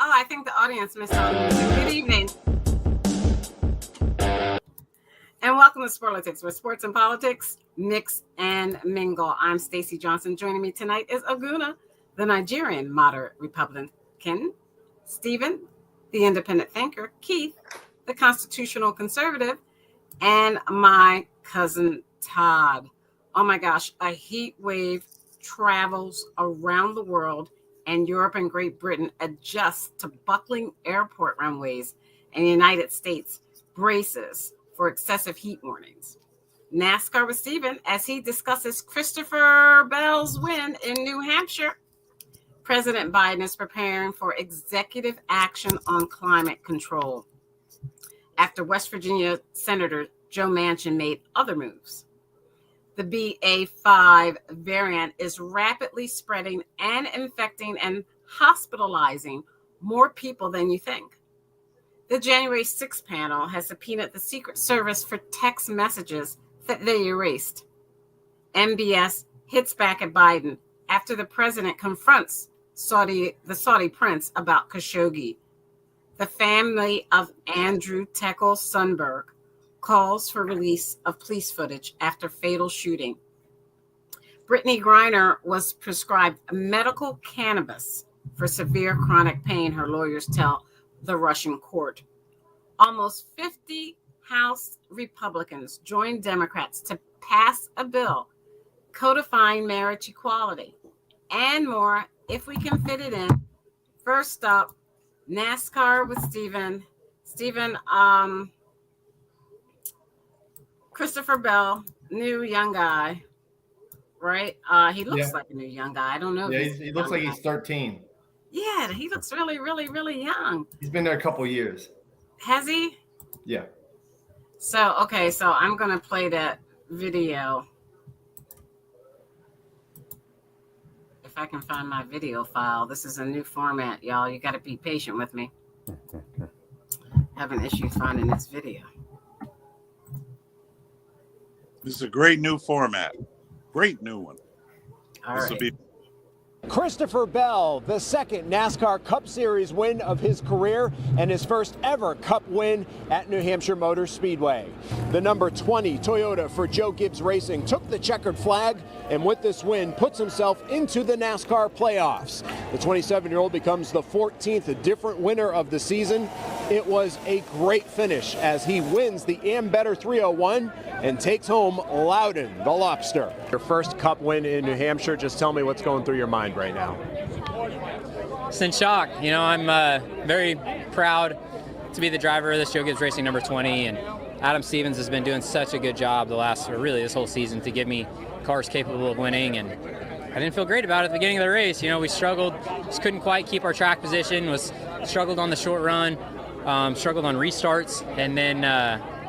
Oh, I think the audience missed out. Good evening. And welcome to Sporlitiks, where sports and politics mix and mingle. I'm Stacey Johnson. Joining me tonight is Aguna, the Nigerian moderate Republican, Stephen, the independent thinker, Keith, the constitutional conservative, and my cousin Todd. Oh my gosh, a heat wave travels around the world, and Europe and Great Britain adjust to buckling airport runways, and the United States braces for excessive heat warnings. NASCAR with Stephen as he discusses Christopher Bell's win in New Hampshire. President Biden is preparing for executive action on climate control after West Virginia Senator Joe Manchin made other moves. The BA.5 variant is rapidly spreading and infecting and hospitalizing more people than you think. The January 6th panel has subpoenaed the Secret Service for text messages that they erased. MBS hits back at Biden after the president confronts the Saudi prince about Khashoggi. The family of Andrew Tekel Sundberg calls for release of police footage after fatal shooting. Brittany Griner was prescribed medical cannabis for severe chronic pain, her lawyers tell the Russian court. Almost 50 House Republicans joined Democrats to pass a bill codifying marriage equality and more if we can fit it in. First up, NASCAR with Stephen. Stephen, Christopher Bell, new young guy, right? He looks like a new young guy. I don't know. Yeah, he looks like he's 13. Yeah, he looks really, really, really young. He's been there a couple years. Has he? Yeah. So I'm going to play that video. If I can find my video file. This is a new format, y'all. You got to be patient with me. Having issues finding this video. This is a great new format. Great new one. All this right. will be Christopher Bell, the second NASCAR Cup Series win of his career and his first ever Cup win at New Hampshire Motor Speedway. The number 20 Toyota for Joe Gibbs Racing took the checkered flag and with this win puts himself into the NASCAR playoffs. The 27-year-old becomes the 14th different winner of the season. It was a great finish as he wins the Ambetter 301 and takes home Loudon, the Lobster. Your first Cup win in New Hampshire, just tell me what's going through your mind right now. Just in shock. You know, I'm very proud to be the driver of this Joe Gibbs Racing number 20, and Adam Stevens has been doing such a good job this whole season to get me cars capable of winning, and I didn't feel great about it at the beginning of the race. You know, we struggled, just couldn't quite keep our track position, struggled on the short run, struggled on restarts, and then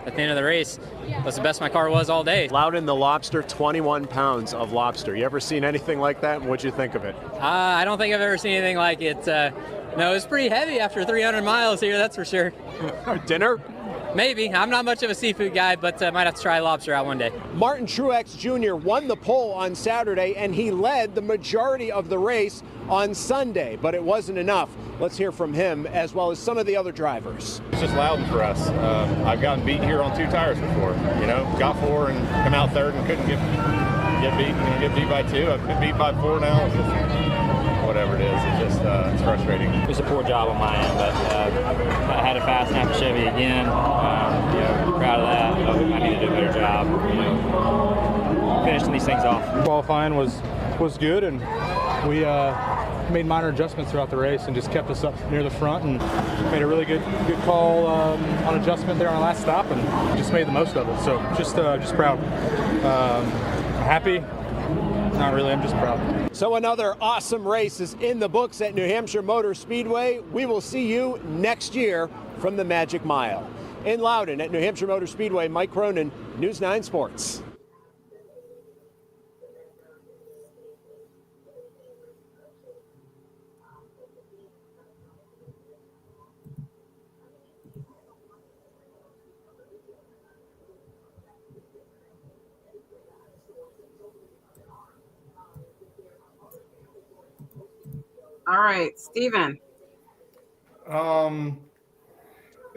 at the end of the race, that's the best my car was all day. Loudon, the Lobster, 21 pounds of lobster. You ever seen anything like that? What'd you think of it? I don't think I've ever seen anything like it. No, it's pretty heavy after 300 miles here, that's for sure. Dinner? Maybe. I'm not much of a seafood guy, but might have to try lobster out one day. Martin Truex Jr. won the pole on Saturday, and he led the majority of the race on Sunday, but it wasn't enough. Let's hear from him, as well as some of the other drivers. It's just Loudon for us. I've gotten beat here on 2 tires before. You know, got 4 and come out 3rd and couldn't get beat. Get beat by 2. I've been beat by 4 now. It's just, whatever it is, it's just it's frustrating. It was a poor job on my end, but I had a fast snap Chevy again. Proud of that. I need to do a better job. Finishing these things off. Qualifying was good, and we made minor adjustments throughout the race and just kept us up near the front and made a really good call on adjustment there on the last stop and just made the most of it. So just proud. Happy? Not really, I'm just proud. So another awesome race is in the books at New Hampshire Motor Speedway. We will see you next year from the Magic Mile. In Loudon at New Hampshire Motor Speedway, Mike Cronin, News 9 Sports. All right, Stephen.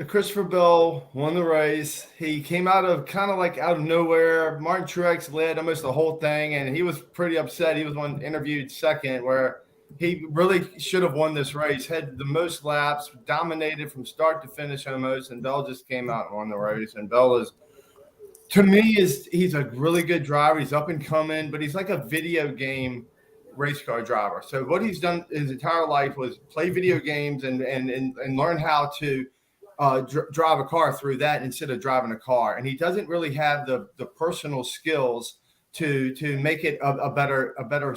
Christopher Bell won the race. He came out of kind of like out of nowhere. Martin Truex led almost the whole thing, and he was pretty upset. He was one interviewed second, where he really should have won this race. Had the most laps, dominated from start to finish almost, and Bell just came out and won the race. And Bell is, to me, he's a really good driver. He's up and coming, but he's like a video game race car driver. So what he's done his entire life was play video games and learn how to drive a car through that instead of driving a car. And he doesn't really have the personal skills to make it a better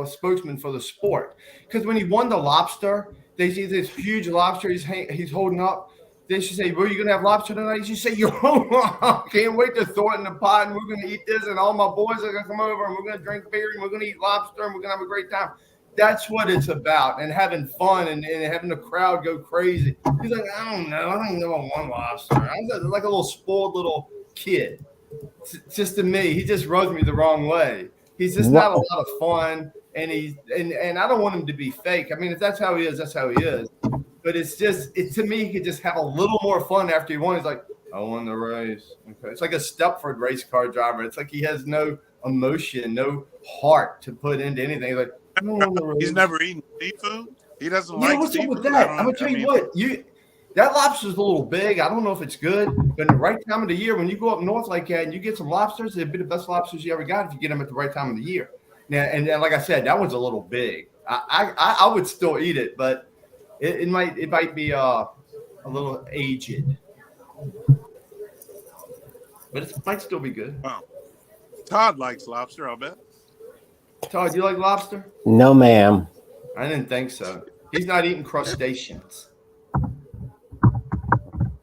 spokesman for the sport. Because when he won the lobster, they see this huge lobster he's holding up. They should say, "Well, you gonna have lobster tonight?" You should say, "Yo, I can't wait to throw it in the pot, and we're gonna eat this, and all my boys are gonna come over, and we're gonna drink beer, and we're gonna eat lobster, and we're gonna have a great time." That's what it's about, and having fun and having the crowd go crazy. He's like, I don't know one lobster. I'm like a little spoiled little kid. Just to me, he just rubs me the wrong way. He's just not a lot of fun, and I don't want him to be fake. I mean, if that's how he is, that's how he is. But it's just, to me, he could just have a little more fun after he won. He's like, I won the race. Okay. It's like a Stepford race car driver. It's like he has no emotion, no heart to put into anything. He's like, he's never eaten seafood. He doesn't like what's seafood. Up with that? I'm gonna tell you what, that lobster's a little big. I don't know if it's good, but in the right time of the year, when you go up north like that and you get some lobsters, they'd be the best lobsters you ever got if you get them at the right time of the year. Now, and like I said, that one's a little big. I would still eat it, but it might be a little aged, but it might still be good. Wow. Todd likes lobster, I'll bet. Todd, you like lobster? No, ma'am. I didn't think so. He's not eating crustaceans.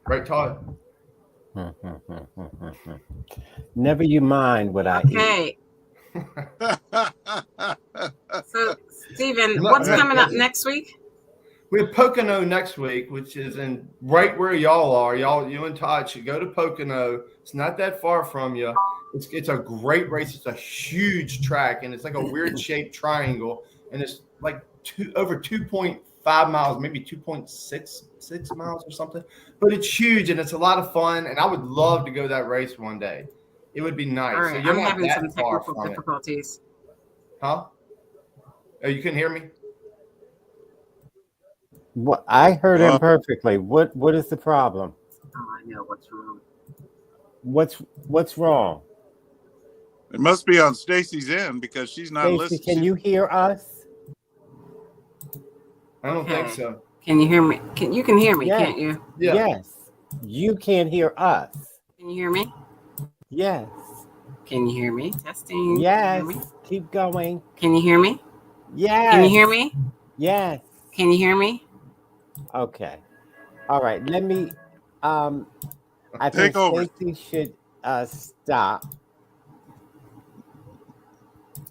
Right, Todd? Never you mind what I eat. Okay. So, Steven, what's coming up next week? We have Pocono next week, which is in right where y'all are. You and Todd should go to Pocono. It's not that far from you. It's a great race. It's a huge track, and it's like a weird shaped triangle, and it's like over 2.5 miles, maybe 2.66 miles or something. But it's huge, and it's a lot of fun, and I would love to go that race one day. It would be nice. All right, so I'm having some technical difficulties. Huh? Oh, you couldn't hear me? What I heard him perfectly. What is the problem? Oh, I know what's wrong. What's wrong? It must be on Stacy's end because she's not listening. Can you hear us? I don't think so. Can you hear me? You can hear me, yes. Can't you? Yeah. Yes. You can't hear us. Can you hear me? Yes. Can you hear me? Testing. Yes. Can you hear me? Keep going. Can you hear me? Yes. Can you hear me? Yes. Can you hear me? Okay. All right. Let me. I think Stacey should stop.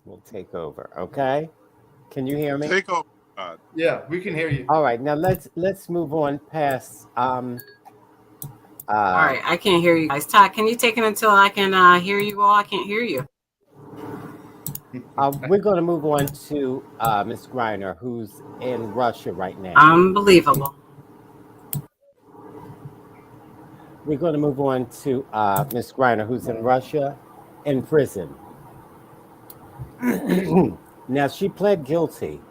We'll take over. Okay. Can you hear me? Take over. Yeah, we can hear you. All right. Now let's move on past. All right, I can't hear you guys. Todd, can you take it until I can hear you all? I can't hear you. We're going to move on to Ms. Greiner, who's in Russia right now. Unbelievable. We're going to move on to Ms. Greiner, who's in Russia, in prison. Now, she pled guilty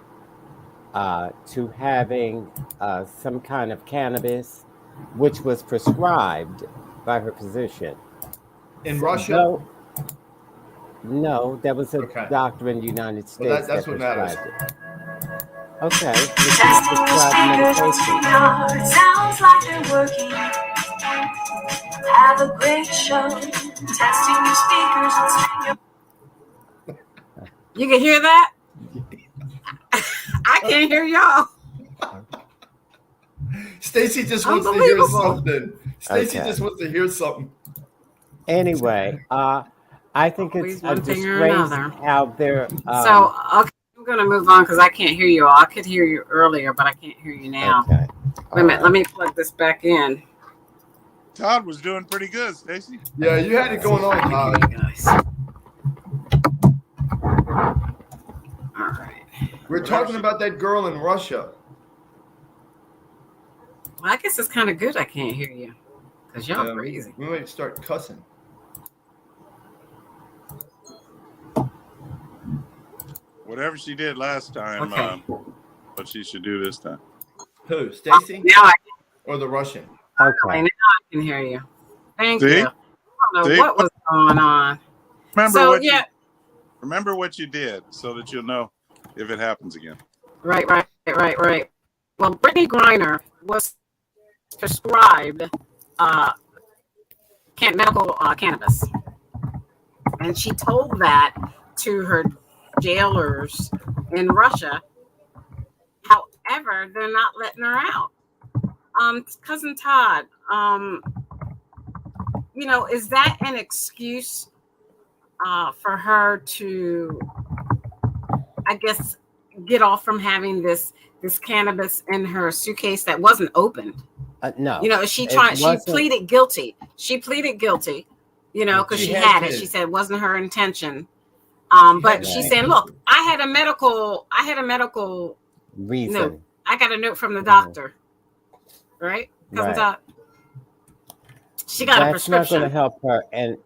to having some kind of cannabis, which was prescribed by her physician. In Russia? No, that was a doctor in the United States. Well, that's what matters. Okay. Sounds like they're working. Have a great show. Testing your speakers and sing your... You can hear that? I can't hear y'all. Stacy just wants to hear something. Stacy just wants to hear something. Anyway, I think it's a disgrace how they're. So, okay, I'm going to move on because I can't hear you all. I could hear you earlier, but I can't hear you now. Okay. Wait a minute. Let me plug this back in. Todd was doing pretty good, Stacy. Yeah, you had it going on, Todd. All right. We're talking about that girl in Russia. Well, I guess it's kind of good I can't hear you because y'all crazy. We might start cussing. Whatever she did last time, Okay. what she should do this time. Who, Stacy? Now I Or the Russian? now Okay. I can hear you. Thank See? you. I don't know See? what was going on. Remember So what yeah, remember what you did so that you'll know if it happens again. right. Well, Brittany Griner was prescribed medical cannabis, and she told that to her jailers in Russia. However, they're not letting her out. Cousin Todd, is that an excuse for her to, I guess, get off from having this cannabis in her suitcase that wasn't opened? No. She wasn't. pleaded guilty. She pleaded guilty, because she had it. She said it wasn't her intention. But she's saying, look, I had a medical Reason. note. I got a note from the doctor. Right? Cousin Todd. She got a prescription. That's not going to help her. And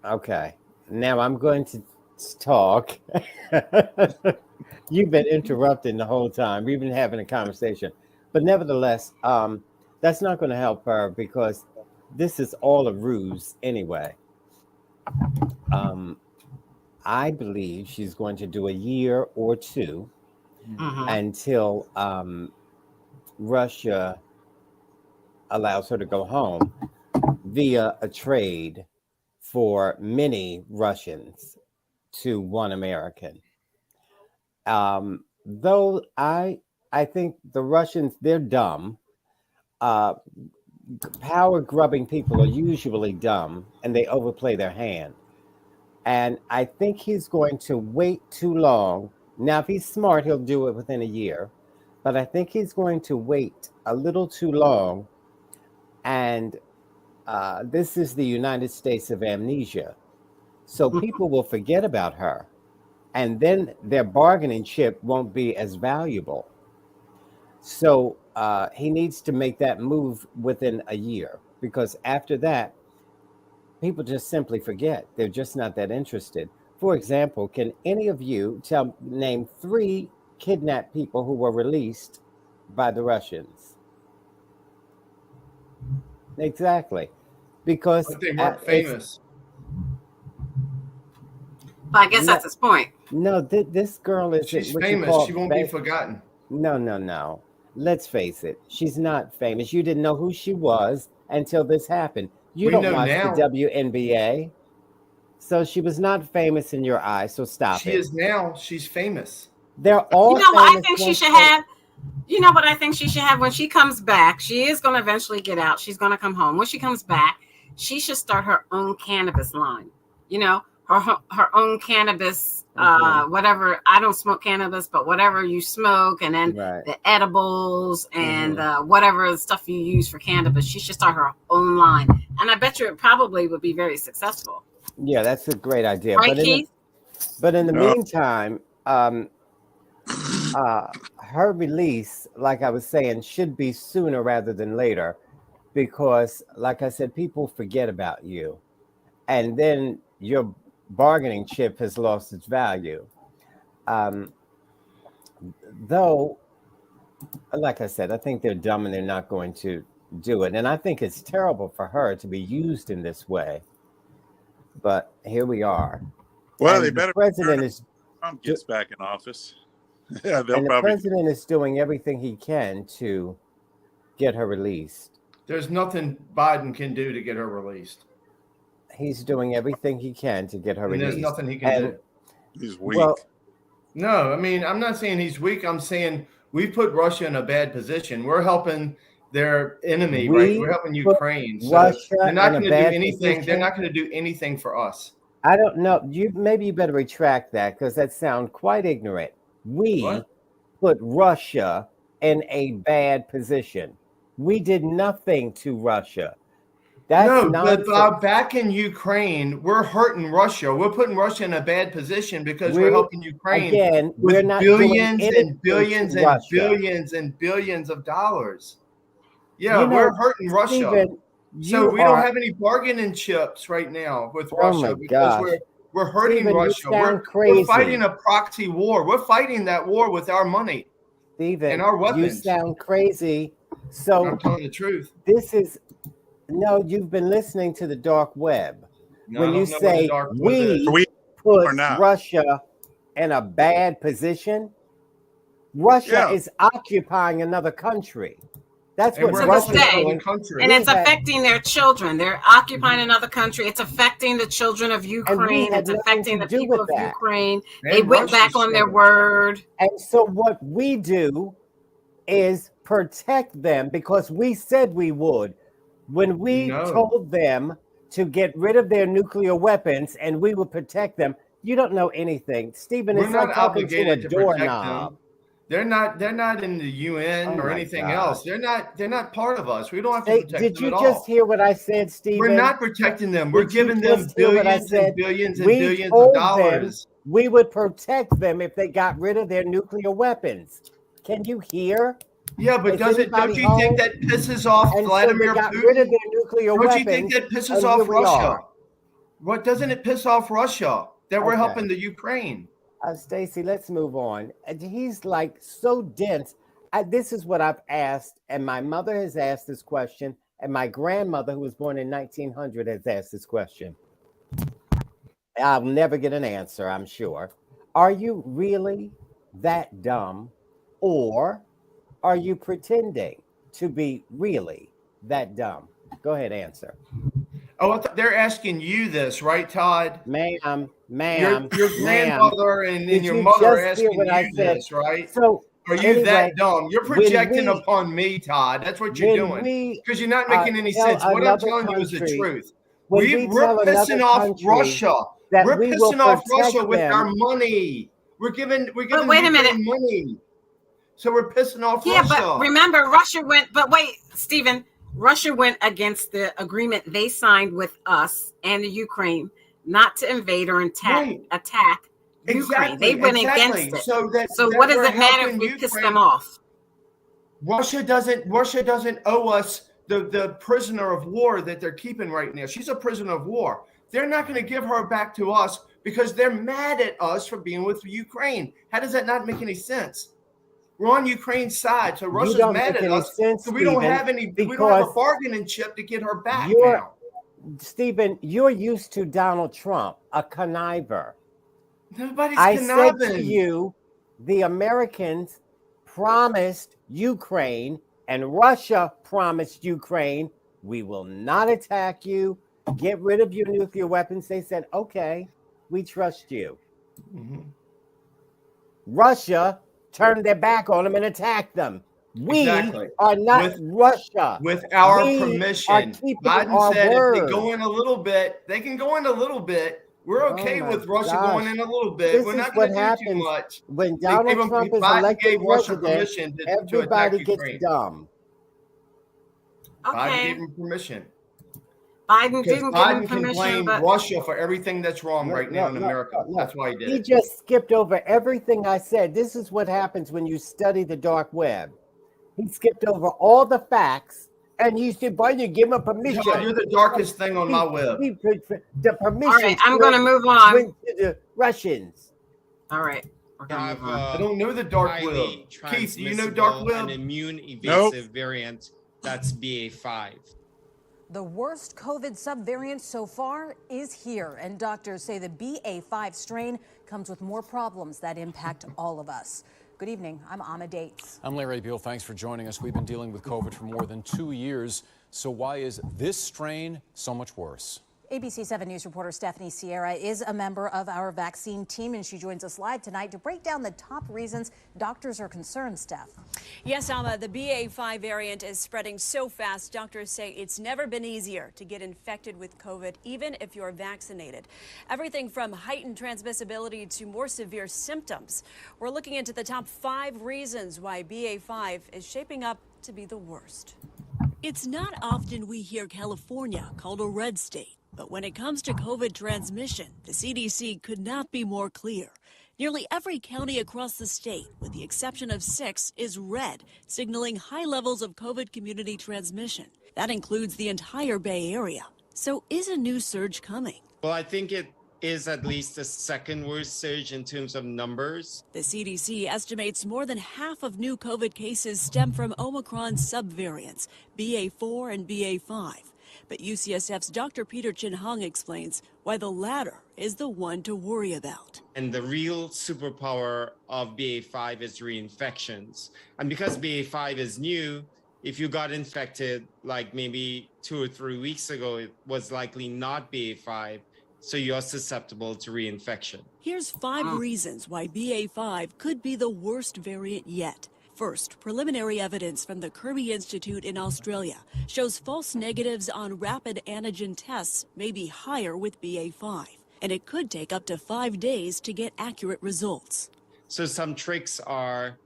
okay, now I'm going to talk. You've been interrupting the whole time. We've been having a conversation, but nevertheless, that's not going to help her because this is all a ruse anyway. I believe she's going to do a year or two until Russia allows her to go home via a trade for many Russians to one American. Though I think the Russians, they're dumb. Power grubbing people are usually dumb and they overplay their hand. And I think he's going to wait too long. Now, if he's smart, he'll do it within a year. But I think he's going to wait a little too long. And this is the United States of amnesia. So people will forget about her. And then their bargaining chip won't be as valuable. So he needs to make that move within a year. Because after that, people just simply forget. They're just not that interested. For example, can any of you name 3 kidnapped people who were released by the Russians? Exactly. Because But they weren't famous. But I guess that's his point. No, this girl is. She's famous. She won't be forgotten. No. Let's face it. She's not famous. You didn't know who she was until this happened. You don't watch the WNBA. So she was not famous in your eyes. So stop it. She is now. She's famous. They're all what I think she should have? You know what I think she should have when she comes back? She is going to eventually get out. She's going to come home. When she comes back, she should start her own cannabis line. Her own cannabis, whatever. I don't smoke cannabis, but whatever you smoke, and then the edibles and whatever stuff you use for cannabis, she should start her own line. And I bet you it probably would be very successful. Yeah, that's a great idea. Right, Keith? But in the meantime, her release, like I was saying, should be sooner rather than later, because, like I said, people forget about you, and then your bargaining chip has lost its value. Though, like I said, I think they're dumb and they're not going to do it, and I think it's terrible for her to be used in this way. But here we are. Well, and they better. The president is. Trump gets back in office. Yeah, and the president is doing everything he can to get her released. There's nothing Biden can do to get her released. He's doing everything he can to get her released. There's nothing he can do. He's weak. Well, no, I mean, I'm not saying he's weak. I'm saying we put Russia in a bad position. We're helping their enemy, right? We're helping Ukraine. So they're not going to do anything. They're not going to do anything for us. I don't know. You better retract that, because that sounds quite ignorant. We put Russia in a bad position. We did nothing to Russia. But back in Ukraine, we're hurting Russia. We're putting Russia in a bad position because we're helping Ukraine again, with we're not billions and billions and Russia. billions and billions of dollars. Yeah, we're hurting Russia. Stephen, So we don't have any bargaining chips right now with Russia because we're hurting Stephen, Russia. We're fighting a proxy war. We're fighting that war with our money Stephen, and our weapons. you sound crazy. So I'm telling the truth. You've been listening to the dark web. No, when you say we put Russia in a bad position, Russia is occupying another country. That's what Russia's doing. And it's affecting their children. They're occupying another country. It's affecting the children of Ukraine. It's affecting the people of Ukraine. They went back on their word. And so what we do is protect them because we said we would. When we told them to get rid of their nuclear weapons and we would protect them, you don't know anything. Stephen, it's like talking to a doorknob. They're not in the UN or anything else. They're not part of us. We don't have to protect them at all. Did you just hear what I said, Stephen? We're not protecting them. We're giving them billions and billions and billions of dollars. We would protect them if they got rid of their nuclear weapons. Can you hear? Yeah, but don't you think that pisses off Vladimir Putin? Rid of their nuclear don't you think that pisses off Russia? What doesn't it piss off Russia that we're helping the Ukraine? Stacy, let's move on. He's like so dense. This is what I've asked, and my mother has asked this question, and my grandmother, who was born in 1900, has asked this question. I'll never get an answer, I'm sure. Are you really that dumb, or are you pretending to be really that dumb? Go ahead, answer. Oh, they're asking you this, right, Todd? Ma'am. Your grandmother and your mother are asking you this, right? So, are you that dumb? You're projecting upon me, Todd. That's what you're doing. Because you're not making any sense. What I'm telling you is the truth. We're pissing off Russia. We're pissing off Russia with our money. We're giving wait a minute. money. So we're pissing off Russia. Yeah, but remember, Russia went. But wait, Stephen. Russia went against the agreement they signed with us and the Ukraine not to invade or attack Ukraine. They went against it. So what does it matter if we piss them off? Russia doesn't owe us the prisoner of war that they're keeping right now. She's a prisoner of war. They're not going to give her back to us because they're mad at us for being with Ukraine. How does that not make any sense? We're on Ukraine's side, so Russia's mad at us. So we don't have a bargaining chip to get her back now. Stephen, you're used to Donald Trump, a conniver. Nobody's conniving. I said to you, the Americans promised Ukraine and Russia promised Ukraine, we will not attack you. Get rid of your nuclear weapons. They said, okay, we trust you. Mm-hmm. Russia turned their back on them and attacked them. We are not Russia. With our permission. Biden said if they go in a little bit, they can go in a little bit. We're okay with Russia going in a little bit. We're not going to do too much. When Donald Trump is elected president, everybody gets dumb. Biden gave him permission. Biden didn't give him permission. Biden can blame Russia for everything that's wrong right now in America. That's why he did it. He just skipped over everything I said. This is what happens when you study the dark web. He skipped over all the facts, and he said, Biden, give him permission. No, you're the darkest thing on my web. The permission. All right, I'm going to move on. Went to the Russians. All right. I don't know the dark web. Keith, do you know dark web? An immune evasive variant that's BA5. The worst COVID subvariant so far is here, and doctors say the BA5 strain comes with more problems that impact all of us. Good evening. I'm Amma Dates. I'm Larry Beal. Thanks for joining us. We've been dealing with COVID for more than 2 years. So why is this strain so much worse? ABC 7 News reporter Stephanie Sierra is a member of our vaccine team, and she joins us live tonight to break down the top reasons doctors are concerned, Steph. Yes, Alma, the BA5 variant is spreading so fast, doctors say it's never been easier to get infected with COVID, even if you're vaccinated. Everything from heightened transmissibility to more severe symptoms. We're looking into the top 5 reasons why BA5 is shaping up to be the worst. It's not often we hear California called a red state. But when it comes to COVID transmission, the CDC could not be more clear. Nearly every county across the state, with the exception of 6, is red, signaling high levels of COVID community transmission. That includes the entire Bay Area. So is a new surge coming? Well, I think it is at least the second worst surge in terms of numbers. The CDC estimates more than half of new COVID cases stem from Omicron subvariants, BA4 and BA5. But UCSF's Dr. Peter Chin-Hung explains why the latter is the one to worry about. And the real superpower of BA5 is reinfections. And because BA5 is new, if you got infected like maybe 2 or 3 weeks ago, it was likely not BA5. So you're susceptible to reinfection. Here's 5 reasons why BA5 could be the worst variant yet. First, preliminary evidence from the Kirby Institute in Australia shows false negatives on rapid antigen tests may be higher with BA5, and it could take up to 5 days to get accurate results. So some tricks are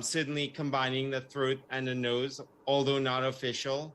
certainly combining the throat and the nose, although not official.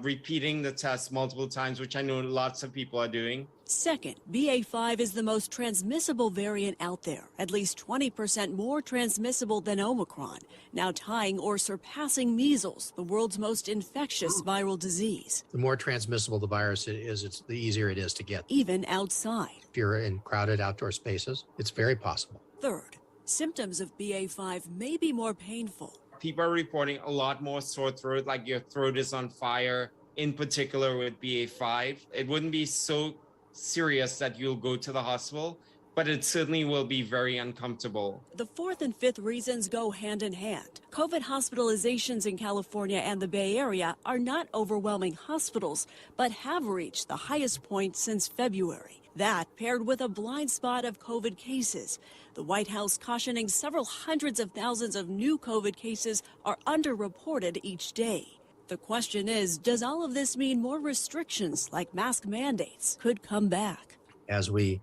Repeating the test multiple times, which I know lots of people are doing. Second, BA5 is the most transmissible variant out there, at least 20% more transmissible than Omicron, now tying or surpassing measles, the world's most infectious viral disease. The more transmissible the virus is, the easier it is to get. Even outside. If you're in crowded outdoor spaces, it's very possible. Third, symptoms of BA5 may be more painful. People are reporting a lot more sore throat, like your throat is on fire, in particular with BA5. It wouldn't be so serious that you'll go to the hospital, but it certainly will be very uncomfortable. The fourth and fifth reasons go hand in hand. COVID hospitalizations in California and the Bay Area are not overwhelming hospitals, but have reached the highest point since February. That paired with a blind spot of COVID cases. The White House cautioning several hundreds of thousands of new COVID cases are underreported each day. The question is, does all of this mean more restrictions like mask mandates could come back? As we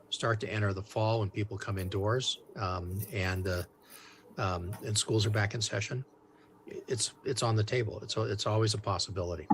start to enter the fall, when people come indoors and schools are back in session, it's on the table. It's always a possibility.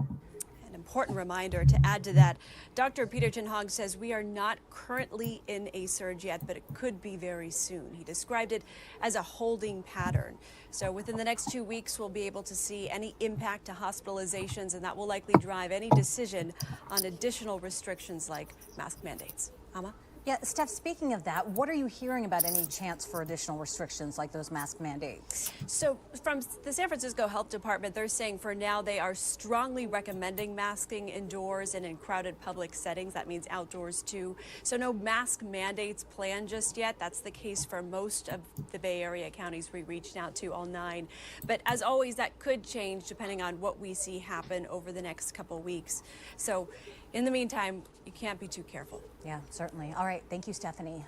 Important reminder to add to that. Dr. Peter Chin-Hung says we are not currently in a surge yet, but it could be very soon. He described it as a holding pattern. So within the next 2 weeks, we'll be able to see any impact to hospitalizations, and that will likely drive any decision on additional restrictions like mask mandates. Ama? Yeah, Steph, speaking of that, what are you hearing about any chance for additional restrictions like those mask mandates? So from the San Francisco Health Department, they're saying for now they are strongly recommending masking indoors and in crowded public settings. That means outdoors too. So no mask mandates planned just yet. That's the case for most of the Bay Area counties we reached out to, all 9. But as always, that could change depending on what we see happen over the next couple weeks. So in the meantime, you can't be too careful. Yeah, certainly. All right. Thank you, Stephanie.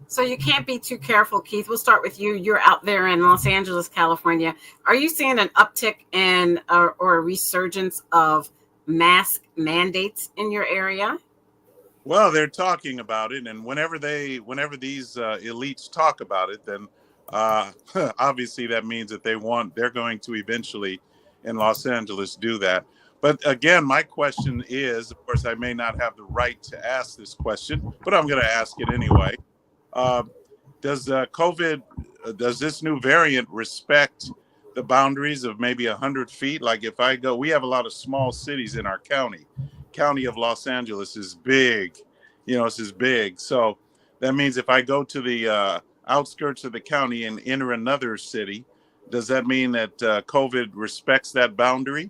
So you can't be too careful, Keith. We'll start with you. You're out there in Los Angeles, California. Are you seeing an uptick in or a resurgence of mask mandates in your area? Well, they're talking about it, and whenever these elites talk about it, then obviously that means that they're going to eventually in Los Angeles do that. But again, my question is, of course, I may not have the right to ask this question, but I'm going to ask it anyway. Does this new variant respect the boundaries of maybe 100 feet? Like if I go, we have a lot of small cities in our county. County of Los Angeles is big, this is big. So that means if I go to the outskirts of the county and enter another city, does that mean that COVID respects that boundary?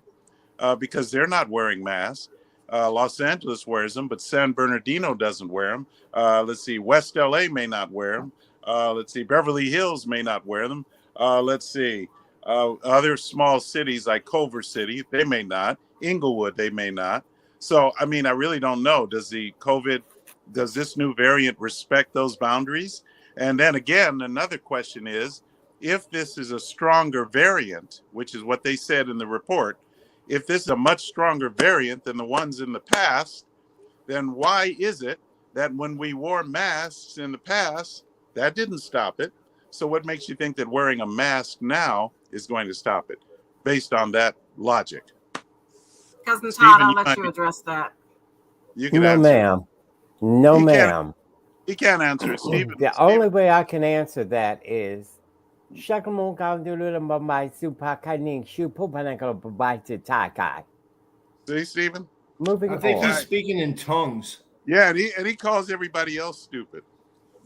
Because they're not wearing masks. Los Angeles wears them, but San Bernardino doesn't wear them. Let's see, West LA may not wear them. Let's see, Beverly Hills may not wear them. Let's see, other small cities like Culver City, they may not. Inglewood, they may not. So, I mean, I really don't know. Does this new variant respect those boundaries? And then again, another question is, if this is a stronger variant, which is what they said in the report, if this is a much stronger variant than the ones in the past, then why is it that when we wore masks in the past, that didn't stop it? So what makes you think that wearing a mask now is going to stop it, based on that logic? Cousin Todd, Stephen, I'll let you address that. You can No, answer. ma'am. No, ma'am. He can't answer it. Stephen. The only way I can answer that is Shakamon Gandulumbai Supakaning Shupupanaka Takai. See, Stephen? Moving I think on. he's speaking in tongues. Yeah, and he calls everybody else stupid.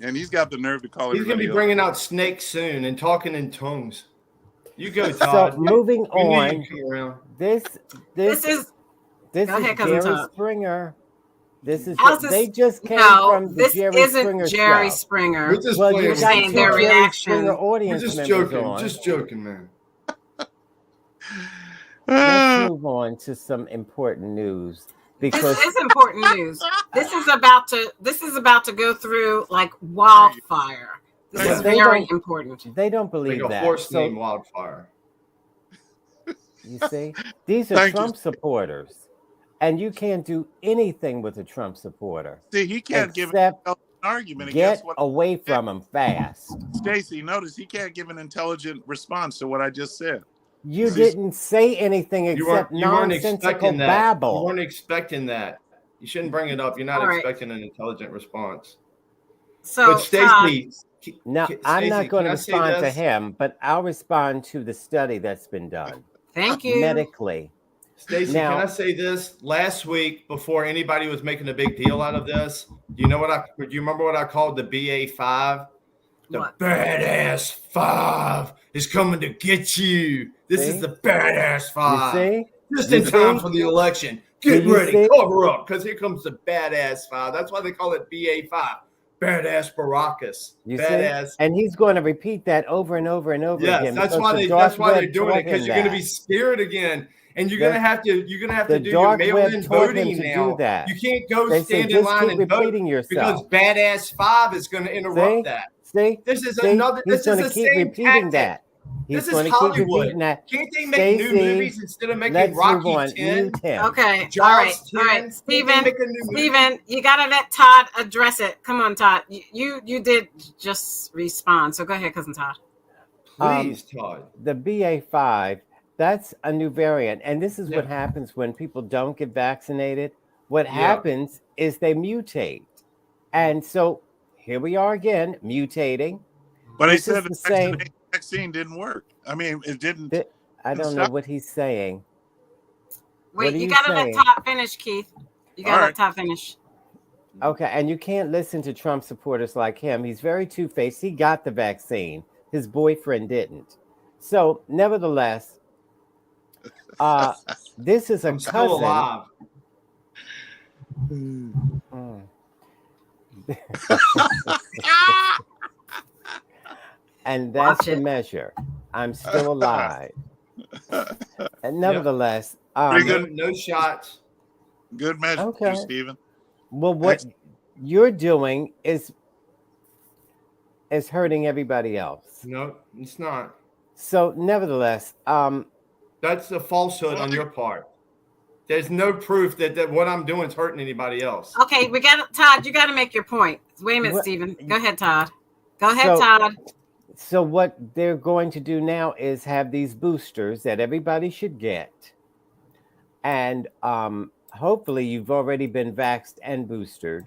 And he's got the nerve to call He's going to everybody be else. bringing out snakes soon and talking in tongues. You go, Todd. So moving We knew on, you'd come around. this is Go ahead, Cousin Jerry Todd. Springer. This is Alice is- they just came no, from the this Jerry isn't Springer Jerry show. Springer. We're just Well, playing you with got saying two their Jerry reaction. Springer We're audience just members joking. on. Just joking, man. Let's move on to some important news because This is important news. This is about to go through like wildfire. This is they very don't- important. they don't believe Like a that. horse So, named Wildfire. you see, these are Thank you. Trump supporters, and you can't do anything with a Trump supporter. See, he can't give an except argument get against what away from him fast. Stacy, notice he can't give an intelligent response to what I just said. You didn't say anything You except weren't nonsensical expecting that. babble. You weren't expecting that. You shouldn't bring it up. You're not All right. expecting an intelligent response. So But Stacy, Now, I'm not Stacey, going to can I say respond to this? him, but I'll respond to the study that's been done thank you. medically. Stacey, Now- can I say this? Last week, before anybody was making a big deal out of this, do you remember what I called the BA5? The What? badass 5 is coming to get you. This See? is the badass You 5. see? Just You in time see? for the election. Get Do you ready, see? cover up, because here comes the badass 5. That's why they call it BA5. Badass Baracus. You Badass. see? And he's going to repeat that over and over and over Yes, again. that's because why the they. dark That's why they're web doing it, taught because him you're going to that. be scared again, and you're The- going to have to. You're going to have the to do your dark mail-in web taught him voting to now. do that. You can't go They stand said, in just line keep and vote repeating because yourself. badass 5 is going to interrupt See? that. See? This is See? another. He's This is going the to keep same repeating tactic. that. He's This is going to keep Hollywood. repeating that. Can't they make new Stacey, movies instead of making let's move Rocky on. 10? Mute him. Okay. Jaws All right. 10? All right. Can't they make a new movie? Steven, you gotta let Todd address it. Come on, Todd. You did just respond. So go ahead, cousin Todd. Please, Todd. The BA5, that's a new variant. And this is what Yeah. happens when people don't get vaccinated. What Yeah. happens is they mutate. And so here we are again, mutating. But he This is said the the same. vaccine didn't work. I mean, it didn't. I don't know what he's saying. Wait, What are you you gotta saying? let Todd finish, Keith. You gotta All let right. Todd finish. Okay, and you can't listen to Trump supporters like him. He's very two-faced. He got the vaccine. His boyfriend didn't. So, nevertheless, this is a I'm cousin. still alive. Mm. And that's Watch the it. measure. I'm still alive. And nevertheless, Pretty good. No shots. Good measure, Okay. Stephen. well, what you're doing is hurting everybody else. No, it's not. So, nevertheless, That's a falsehood on your part. There's no proof that what I'm doing is hurting anybody else. Okay, we got Todd. You gotta make your point. Wait a minute, What- Steven. Go ahead, Todd. Go ahead, So- Todd. So what they're going to do now is have these boosters that everybody should get. And hopefully you've already been vaxxed and boosted.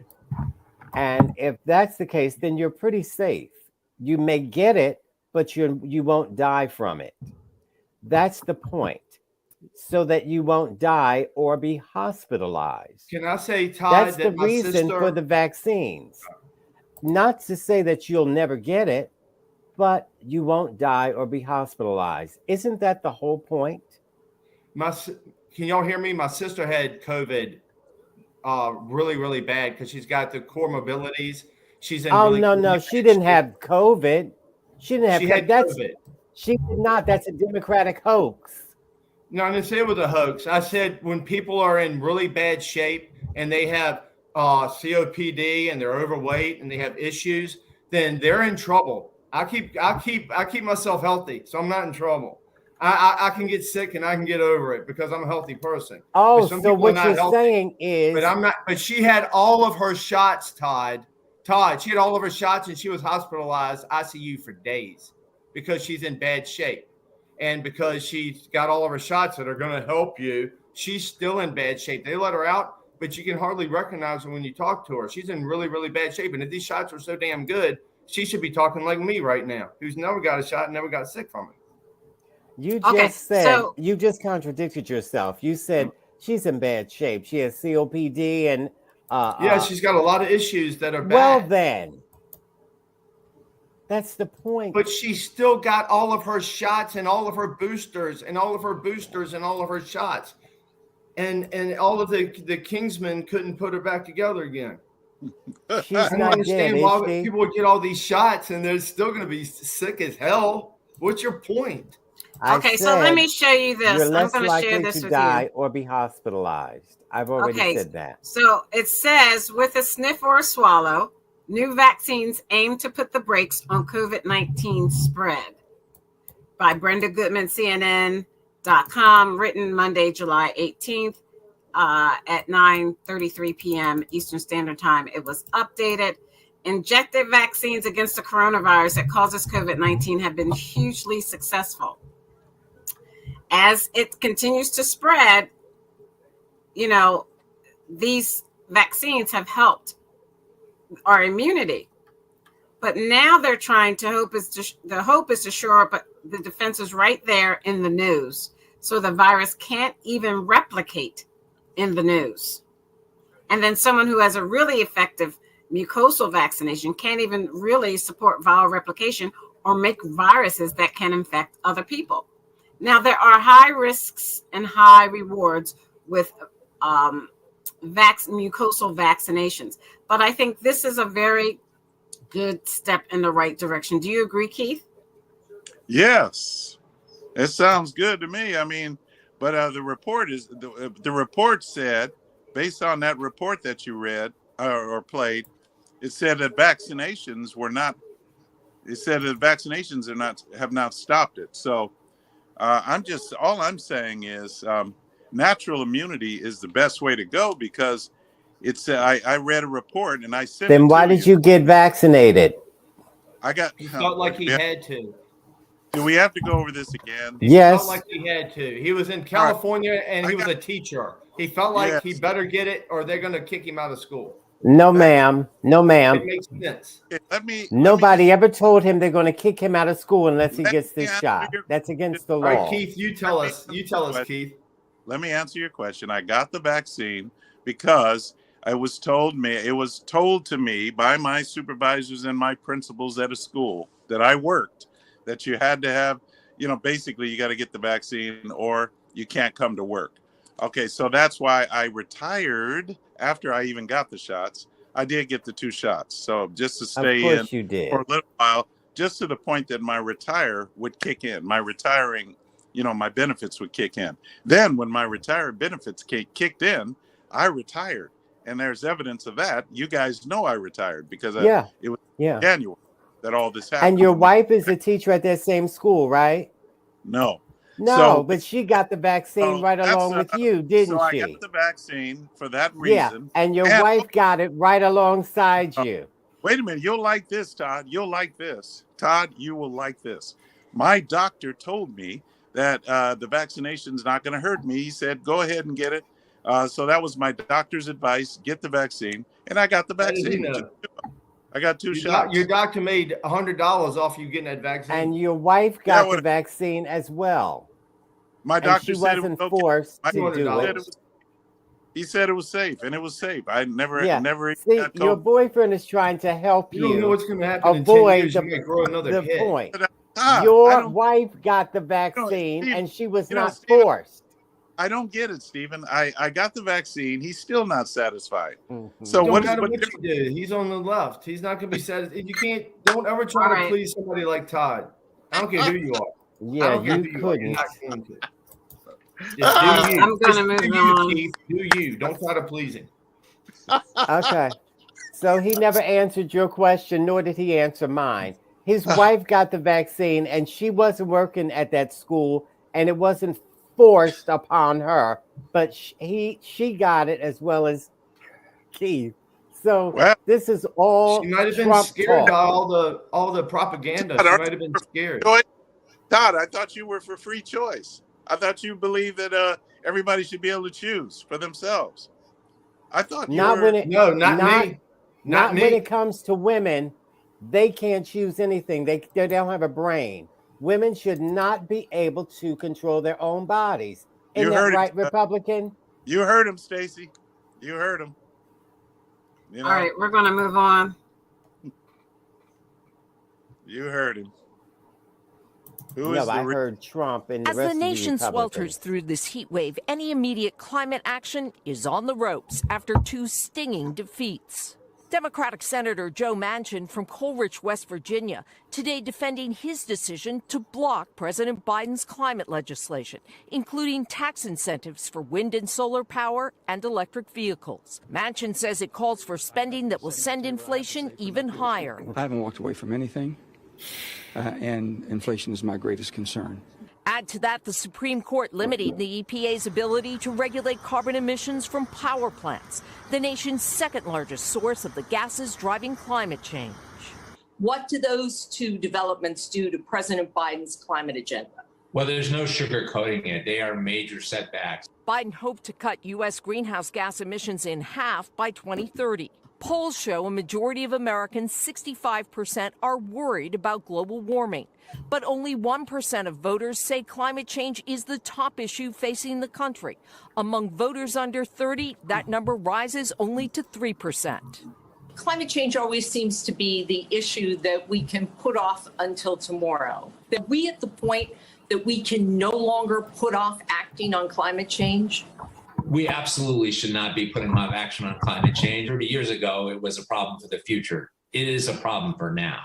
And if that's the case, then you're pretty safe. You may get it, but you won't die from it. That's the point. So that you won't die or be hospitalized. Can I say, Todd, That's that the my reason sister, for the vaccines. Not to say that you'll never get it, but you won't die or be hospitalized. Isn't that the whole point? can y'all hear me? My sister had COVID really, really bad because she's got the core mobilities. She's in Oh, really no. She didn't have COVID. She didn't have She had that's COVID. She did not. That's a Democratic hoax. No, I didn't say it was a hoax. I said when people are in really bad shape and they have COPD and they're overweight and they have issues, then they're in trouble. I keep myself healthy, so I'm not in trouble. I can get sick and I can get over it because I'm a healthy person. Oh, But some so people are what not you're healthy. saying is But I'm not. But she had all of her shots, Todd. She had all of her shots and she was hospitalized ICU for days because she's in bad shape. And because she's got all of her shots that are going to help you, she's still in bad shape. They let her out. but you can hardly recognize her when you talk to her. She's in really, really bad shape. And if these shots are so damn good, she should be talking like me right now, who's never got a shot and never got sick from it. You just said, you just contradicted yourself. You said she's in bad shape. She has COPD and yeah, she's got a lot of issues that are bad. Well, then, that's the point. But she's still got all of her shots and all of her boosters and all of her boosters and all of her shots. And all of the Kingsmen couldn't put her back together again. She's I don't not understand dead, why is she? people would get all these shots and they're still going to be sick as hell. What's your point? Okay, so let me show you this. You're I'm less going to share likely this to with die you. or be hospitalized. I've already said that. So it says, with a sniff or a swallow, new vaccines aim to put the brakes on COVID-19 spread. By Brenda Goodman, CNN.com, written Monday, July 18th at 9:33 p.m. Eastern Standard Time. It was updated. Injected vaccines against the coronavirus that causes COVID-19 have been hugely successful. As it continues to spread, these vaccines have helped our immunity. But now they're trying to the hope is to shore up the defenses right there in the news, so the virus can't even replicate in the news. And then someone who has a really effective mucosal vaccination can't even really support viral replication or make viruses that can infect other people. Now, there are high risks and high rewards with mucosal vaccinations, but I think this is a very good step in the right direction. Do you agree, Keith? Yes, it sounds good to me. I mean, but the report said, based on that report that you read or played, it said that vaccinations have not stopped it. So all I'm saying is natural immunity is the best way to go, because I read a report and I sent Then it why to did you get vaccinated? He felt like he had to. Do we have to go over this again? He Yes. felt like he had to. He was in California and he was a teacher. He felt like he better get it or they're going to kick him out of school. No, ma'am. No, ma'am. It makes sense. Nobody ever told him they're going to kick him out of school unless he gets this shot. That's against the All law. right, Keith, you tell us, Keith. Let me answer your question. I got the vaccine because it was told to me by my supervisors and my principals at a school that I worked, that you had to have, basically you got to get the vaccine or you can't come to work. Okay, so that's why I retired after I even got the shots. I did get the 2 shots. So just to stay in you did. for a little while, just to the point that my retire would kick in. My retiring, my benefits would kick in. Then when my retired benefits kicked in, I retired. And there's evidence of that. You guys know I retired because it was January that all this happened. And your wife is a teacher at that same school, right? No. No, but she got the vaccine right along with you, didn't she? I got the vaccine for that reason. Yeah, and your wife got it right alongside you. Wait a minute. You'll like this, Todd. You'll like this. Todd, you will like this. My doctor told me that the vaccination's not going to hurt me. He said, go ahead and get it. So that was my doctor's advice. Get the vaccine. And I got the vaccine. I got 2 shots. Your doctor made $100 off you getting that vaccine. And your wife got the vaccine as well. My doctor said she wasn't forced to do it. He said it was safe, and it was safe. I never. See, your boyfriend is trying to help you. You don't know what's going to happen avoid in 10 years. You may grow another kid. point. Your wife got the vaccine, and she was not forced. I don't get it, Stephen. I got the vaccine. He's still not satisfied. Mm-hmm. So what you do? He's on the left. He's not going to be satisfied. You can't. Don't ever try to please somebody like Todd. I don't care who you are. Yeah, you couldn't. I'm going to move on. Keith. Do you? Don't try to please him. Okay. So he never answered your question, nor did he answer mine. His wife got the vaccine, and she wasn't working at that school, and it wasn't forced upon her, but she got it as well as Keith. So this is all. She might have been Trump scared talk. by all the propaganda. She might have been scared. Todd, I thought you were for free choice. I thought you believed that everybody should be able to choose for themselves. I thought you Not were. when it No, not me. not me. when it comes to women. They can't choose anything. They don't have a brain. Women should not be able to control their own bodies. Isn't You that heard right, it. Republican? You heard him, Stacy. You heard him. You know. All right, we're going to move on. You heard him. I heard Trump and the As rest the of the nation Republicans. swelters through this heat wave, any immediate climate action is on the ropes after 2 stinging defeats. Democratic Senator Joe Manchin from Coleridge, West Virginia, today defending his decision to block President Biden's climate legislation, including tax incentives for wind and solar power and electric vehicles. Manchin says it calls for spending that will send inflation even higher. I haven't walked away from anything, and inflation is my greatest concern. Add to that the Supreme Court limiting the EPA's ability to regulate carbon emissions from power plants, the nation's second largest source of the gases driving climate change. What do those 2 developments do to President Biden's climate agenda? Well, there's no sugarcoating it. They are major setbacks. Biden hoped to cut U.S. greenhouse gas emissions in half by 2030. Polls show a majority of Americans, 65%, are worried about global warming. But only 1% of voters say climate change is the top issue facing the country. Among voters under 30, that number rises only to 3%. Climate change always seems to be the issue that we can put off until tomorrow. Are we at the point that we can no longer put off acting on climate change? We absolutely should not be putting off action on climate change. 30 years ago, it was a problem for the future. It is a problem for now.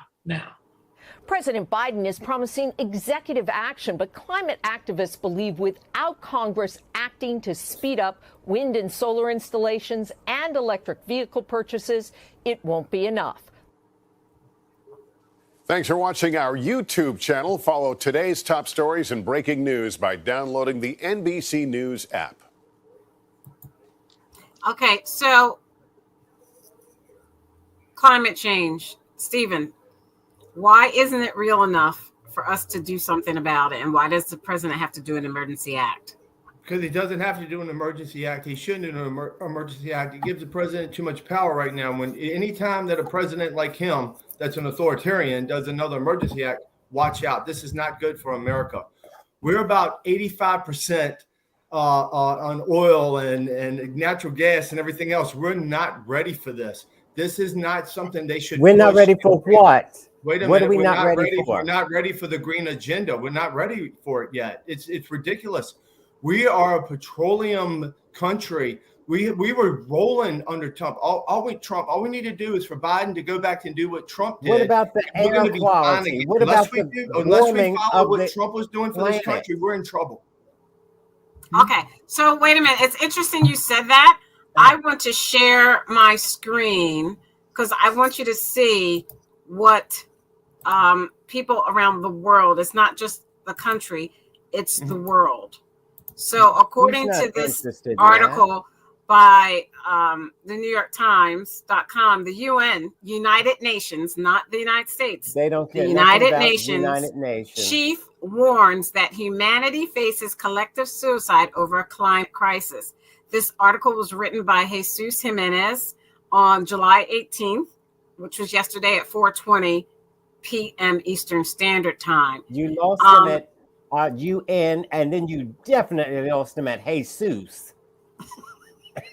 President Biden is promising executive action, but climate activists believe without Congress acting to speed up wind and solar installations and electric vehicle purchases, it won't be enough. Thanks for watching our YouTube channel. Follow today's top stories and breaking news by downloading the NBC News app. Okay, so climate change. Stephen, why isn't it real enough for us to do something about it? And why does the president have to do an emergency act? Because he doesn't have to do an emergency act. He shouldn't do an emergency act. He gives the president too much power right now. When anytime that a president like him, that's an authoritarian, does another emergency act, watch out. This is not good for America. We're about 85% on oil and natural gas and everything else. We're not ready for this. This is not something they should. We're not ready for what? Wait a What minute. are we We're not ready for? We're not ready for the green agenda. We're not ready for it yet. It's ridiculous. We are a petroleum country. We were rolling under Trump. All we need to do is for Biden to go back and do what Trump did. What about the We're air gonna be quality? fine again. What about the unless we warming follow of what the Trump was doing for this planet? country, we're in trouble. Okay, so wait a minute. It's interesting you said that. I want to share my screen because I want you to see what people around the world, it's not just the country, it's the world. So according to this article by the New York Times.com, the UN, United Nations, not the United States, They don't care the nothing United about the Nations, United Nations. chief warns that humanity faces collective suicide over a climate crisis. This article was written by Jesus Jimenez on July 18th, which was yesterday at 4:20 p.m. Eastern Standard Time. You lost him at UN, and then you definitely lost him at Jesus.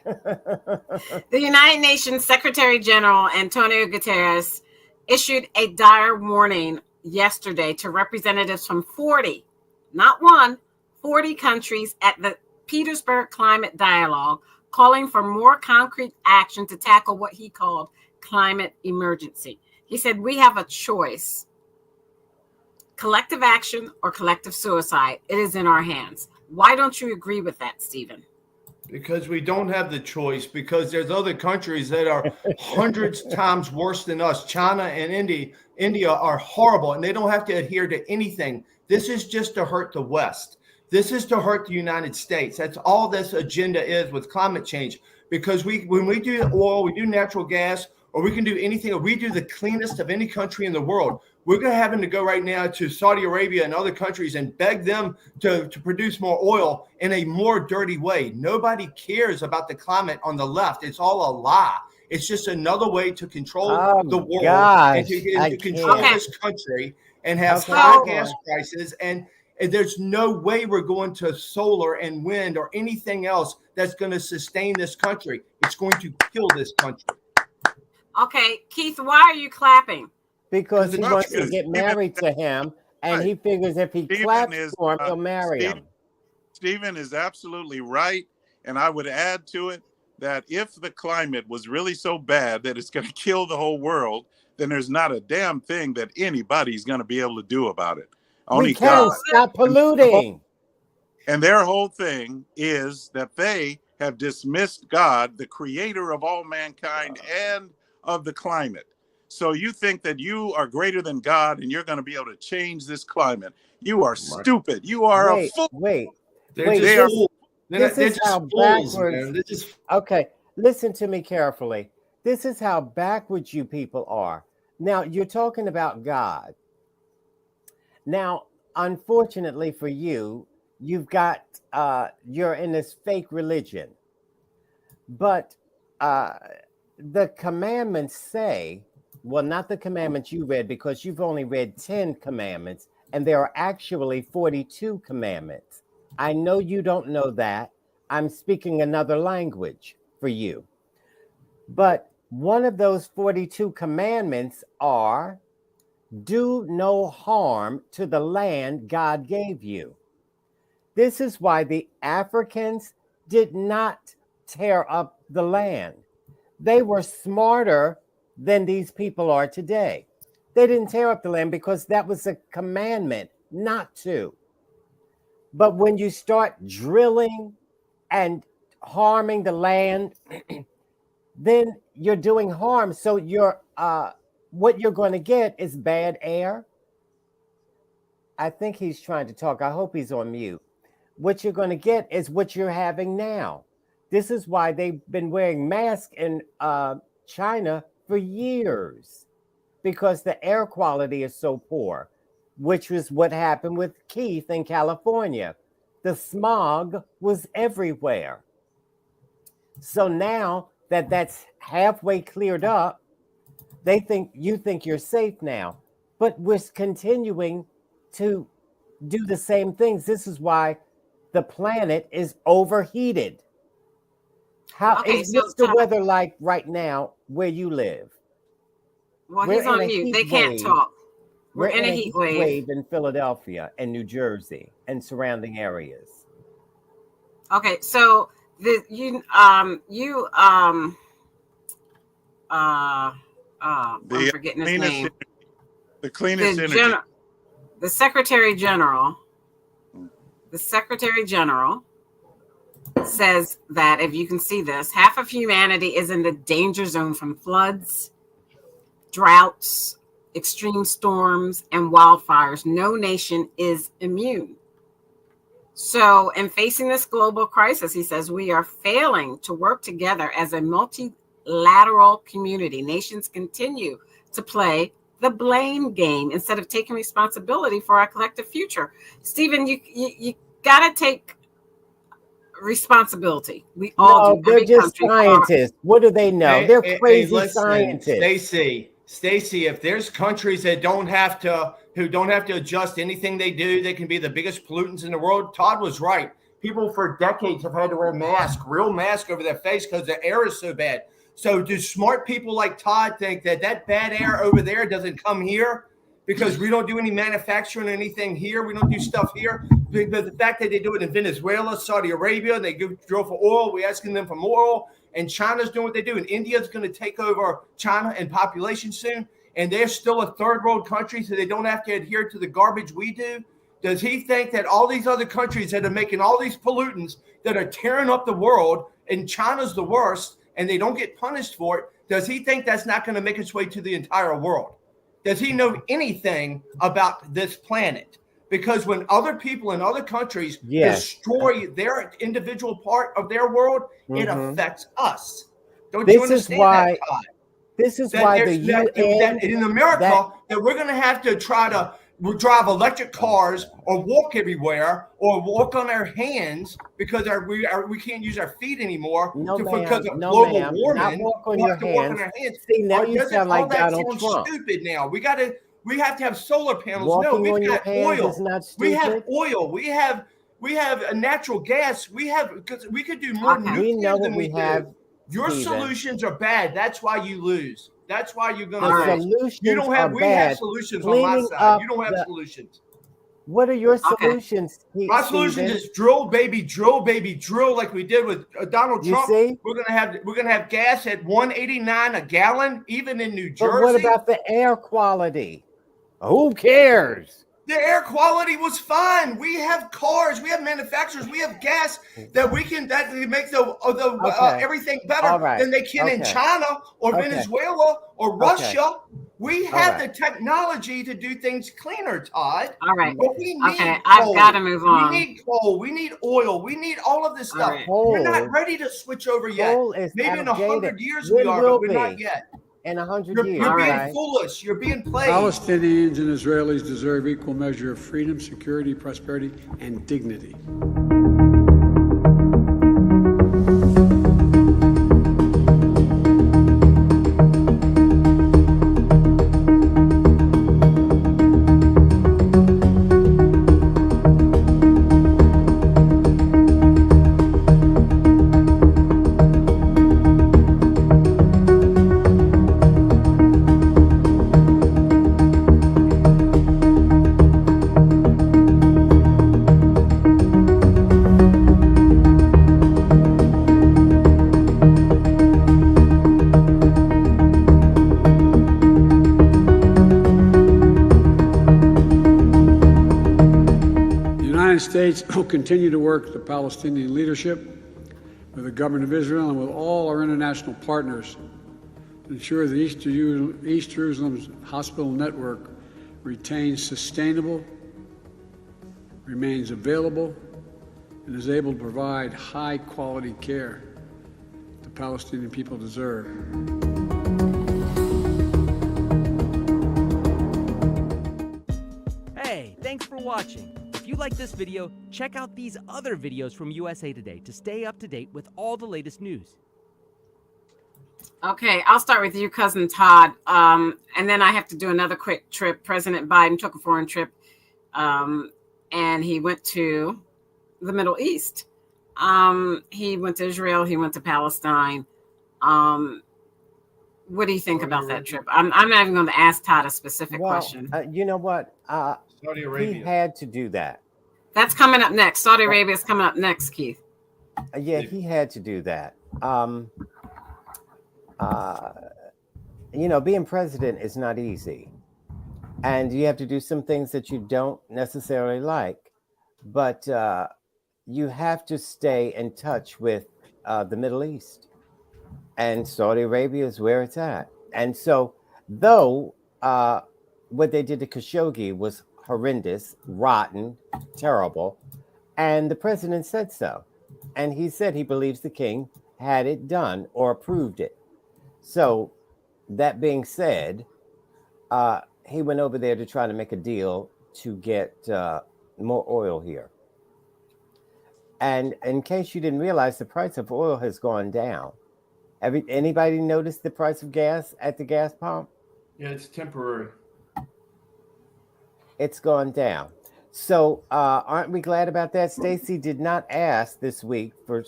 The United Nations Secretary General Antonio Guterres issued a dire warning yesterday to representatives from 40, not one, 40 countries at the Petersburg Climate Dialogue, calling for more concrete action to tackle what he called climate emergency. He said, we have a choice. Collective action or collective suicide. It is in our hands. Why don't you agree with that, Stephen? Because we don't have the choice, because there's other countries that are hundreds times worse than us. China and India are horrible, and they don't have to adhere to anything. This is just to hurt the West. This is to hurt the United States. That's all this agenda is with climate change. Because when we do oil, we do natural gas, or we can do anything, or we do the cleanest of any country in the world, We're having to go right now to Saudi Arabia and other countries and beg them to produce more oil in a more dirty way. Nobody cares about the climate on the left. It's all a lie. It's just another way to control the world and to control this country and have high gas prices. And there's no way we're going to solar and wind or anything else that's going to sustain this country. It's going to kill this country. Okay, Keith, why are you clapping? Because he wants to get married to him, and he figures if he claps for him, he'll marry him. Stephen is absolutely right. And I would add to it that if the climate was really so bad that it's going to kill the whole world, then there's not a damn thing that anybody's going to be able to do about it. Only we can't God. stop polluting. And their whole thing is that they have dismissed God, the creator of all mankind and of the climate. So you think that you are greater than God and you're going to be able to change this climate. You are stupid. You are a fool. This is how backwards. Okay, listen to me carefully. This is how backwards you people are. Now, you're talking about God. Now, unfortunately for you, you've got, you're in this fake religion. But the commandments say, well, not the commandments you read, because you've only read 10 commandments, and there are actually 42 commandments. I know you don't know that. I'm speaking another language for you. But one of those 42 commandments are, do no harm to the land God gave you. This is why the Africans did not tear up the land. They were smarter than these people are today. They didn't tear up the land because that was a commandment not to. But when you start drilling and harming the land, then you're doing harm. So you're what you're going to get is bad air. I think he's trying to talk. I hope he's on mute. What you're going to get is what you're having now. This is why they've been wearing masks in China for years, because the air quality is so poor, which was what happened with Keith in California. The smog was everywhere. So now that that's halfway cleared up, you think you're safe now, but we're continuing to do the same things. This is why the planet is overheated. What's the weather like right now where you live? Well, he's on mute. They can't talk. We're in a heat wave in Philadelphia and New Jersey and surrounding areas. Okay, so I'm forgetting his name. The cleanest energy. The Secretary General says that, if you can see this, half of humanity is in the danger zone from floods, droughts, extreme storms, and wildfires. No nation is immune. So, in facing this global crisis, he says, we are failing to work together as a multilateral community. Nations continue to play the blame game instead of taking responsibility for our collective future. Stephen, you got to take responsibility. We all do. They're just scientists. What do they know? They're crazy scientists. Stacey, if there's countries that don't have to adjust anything they do, they can be the biggest pollutants in the world. Todd was right. People for decades have had to wear real masks over their face because the air is so bad. So do smart people like Todd think that bad air over there doesn't come here because we don't do any manufacturing or anything here? We don't do stuff here. But the fact that they do it in Venezuela, Saudi Arabia, they drill for oil. We're asking them for more oil. And China's doing what they do. And India's going to take over China in population soon. And they're still a third world country, so they don't have to adhere to the garbage we do. Does he think that all these other countries that are making all these pollutants that are tearing up the world, and China's the worst, and they don't get punished for it, does he think that's not going to make its way to the entire world? Does he know anything about this planet? Because when other people in other countries destroy their individual part of their world, it affects us. Don't you understand that, Todd? This is that why there's the that UN in America that we're going to have to try to drive electric cars or walk everywhere or walk on our hands because we can't use our feet anymore because of global warming. Not walk on we your have to walk on hands. our hands. See, now you sound like Donald sounds Trump. stupid now. We have to have solar panels. Walking no, on we've your got hands oil. is not We have stupid. oil. We have a natural gas. Because we could do more nuclear We know than what we have. do. Your Steven. solutions are bad. That's why you lose. That's why you're going to The lose. solutions You don't have. are We have bad. solutions on my Cleaning side. up You don't have the- solutions. What are your solutions, My solution Steven? is drill, baby, drill, like we did with Donald You Trump. see? We're gonna have gas at $1.89 a gallon, even in New Jersey. But what about the air quality? Who cares? The air quality was fine. We have cars, we have manufacturers, we have gas that make everything better than they can in China or Venezuela or Russia. We have the technology to do things cleaner, Todd. All right. But we need coal. I've got to move on. We need coal. We need oil. We need all of this stuff. Right. We're not ready to switch over yet. Coal is Maybe in outdated. 100 years When we are, will but we're not be? yet. In 100 years. You're being foolish. You're being played. Palestinians and Israelis deserve equal measure of freedom, security, prosperity, and dignity. States will continue to work with the Palestinian leadership, with the government of Israel, and with all our international partners to ensure that East Jerusalem's hospital network retains sustainable, remains available, and is able to provide high-quality care the Palestinian people deserve. Hey, thanks for watching. If you like this video, check out these other videos from USA Today to stay up to date with all the latest news. Okay, I'll start with you, Cousin Todd. And then I have to do another quick trip. President Biden took a foreign trip, and he went to the Middle East. He went to Israel. He went to Palestine. What do you think about that trip? I'm not even going to ask Todd a specific question. You know what? Saudi Arabia. He had to do that. That's coming up next. Saudi Arabia is coming up next, Keith. Yeah, he had to do that. Being president is not easy. And you have to do some things that you don't necessarily like. But you have to stay in touch with the Middle East. And Saudi Arabia is where it's at. And so, though what they did to Khashoggi was horrendous, rotten, terrible, and the president said so. And he said he believes the king had it done or approved it. So, that being said, he went over there to try to make a deal to get more oil here. And in case you didn't realize, the price of oil has gone down. Anybody noticed the price of gas at the gas pump? Yeah, it's temporary. It's gone down. So aren't we glad about that? Stacey did not ask this week for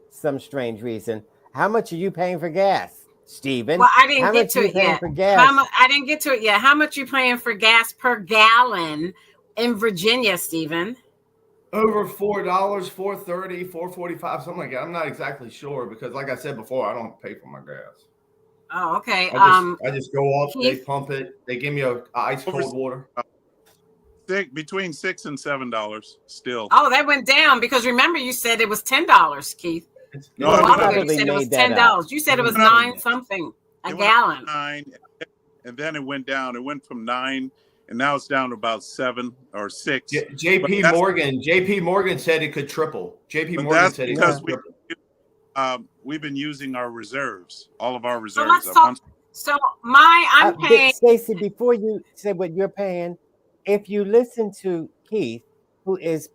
some strange reason. How much are you paying for gas, Stephen? Well, I didn't get to it yet. I didn't get to it yet. How much are you paying for gas per gallon in Virginia, Stephen? Over $4, $4.30, $4.45, something like that. I'm not exactly sure because, like I said before, I don't pay for my gas. Oh, okay. I just go up, they pump it, they give me a ice cold water. Between $6 and $7 still. Oh, that went down because remember you said it was $10, Keith. No, you said it was $10. You said it was 9 something a gallon. 9, and then it went down. It went from 9, and now it's down to about 7 or 6. JP Morgan said it could triple. JP Morgan said it could triple. using our reserves, all of our So reserves. let's talk. So I'm paying. Stacey, before you say what you're paying, if you listen to Keith, who is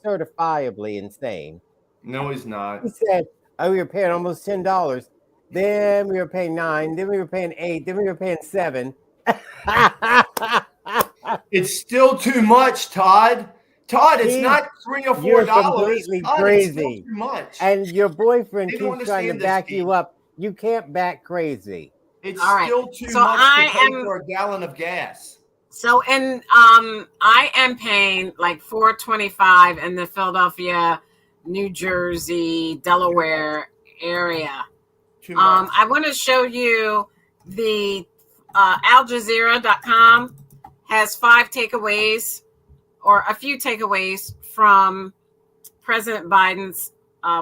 certifiably insane. No, he's not. He said, "Oh, we were paying almost $10. Then we were paying $9. Then we were paying $8. Then we were paying $7." It's still too much, Todd. Todd, it's not $3 or $4. You're completely Todd, crazy. it's still too much. And your boyfriend They don't keeps trying to understand this, back Steve. you up. You can't back crazy. It's All right. still too So much I to pay am- for a gallon of gas. So I am paying like $4.25 in the Philadelphia, New Jersey, Delaware area. Too much. I want to show you the AlJazeera.com has 5 takeaways or a few takeaways from President Biden's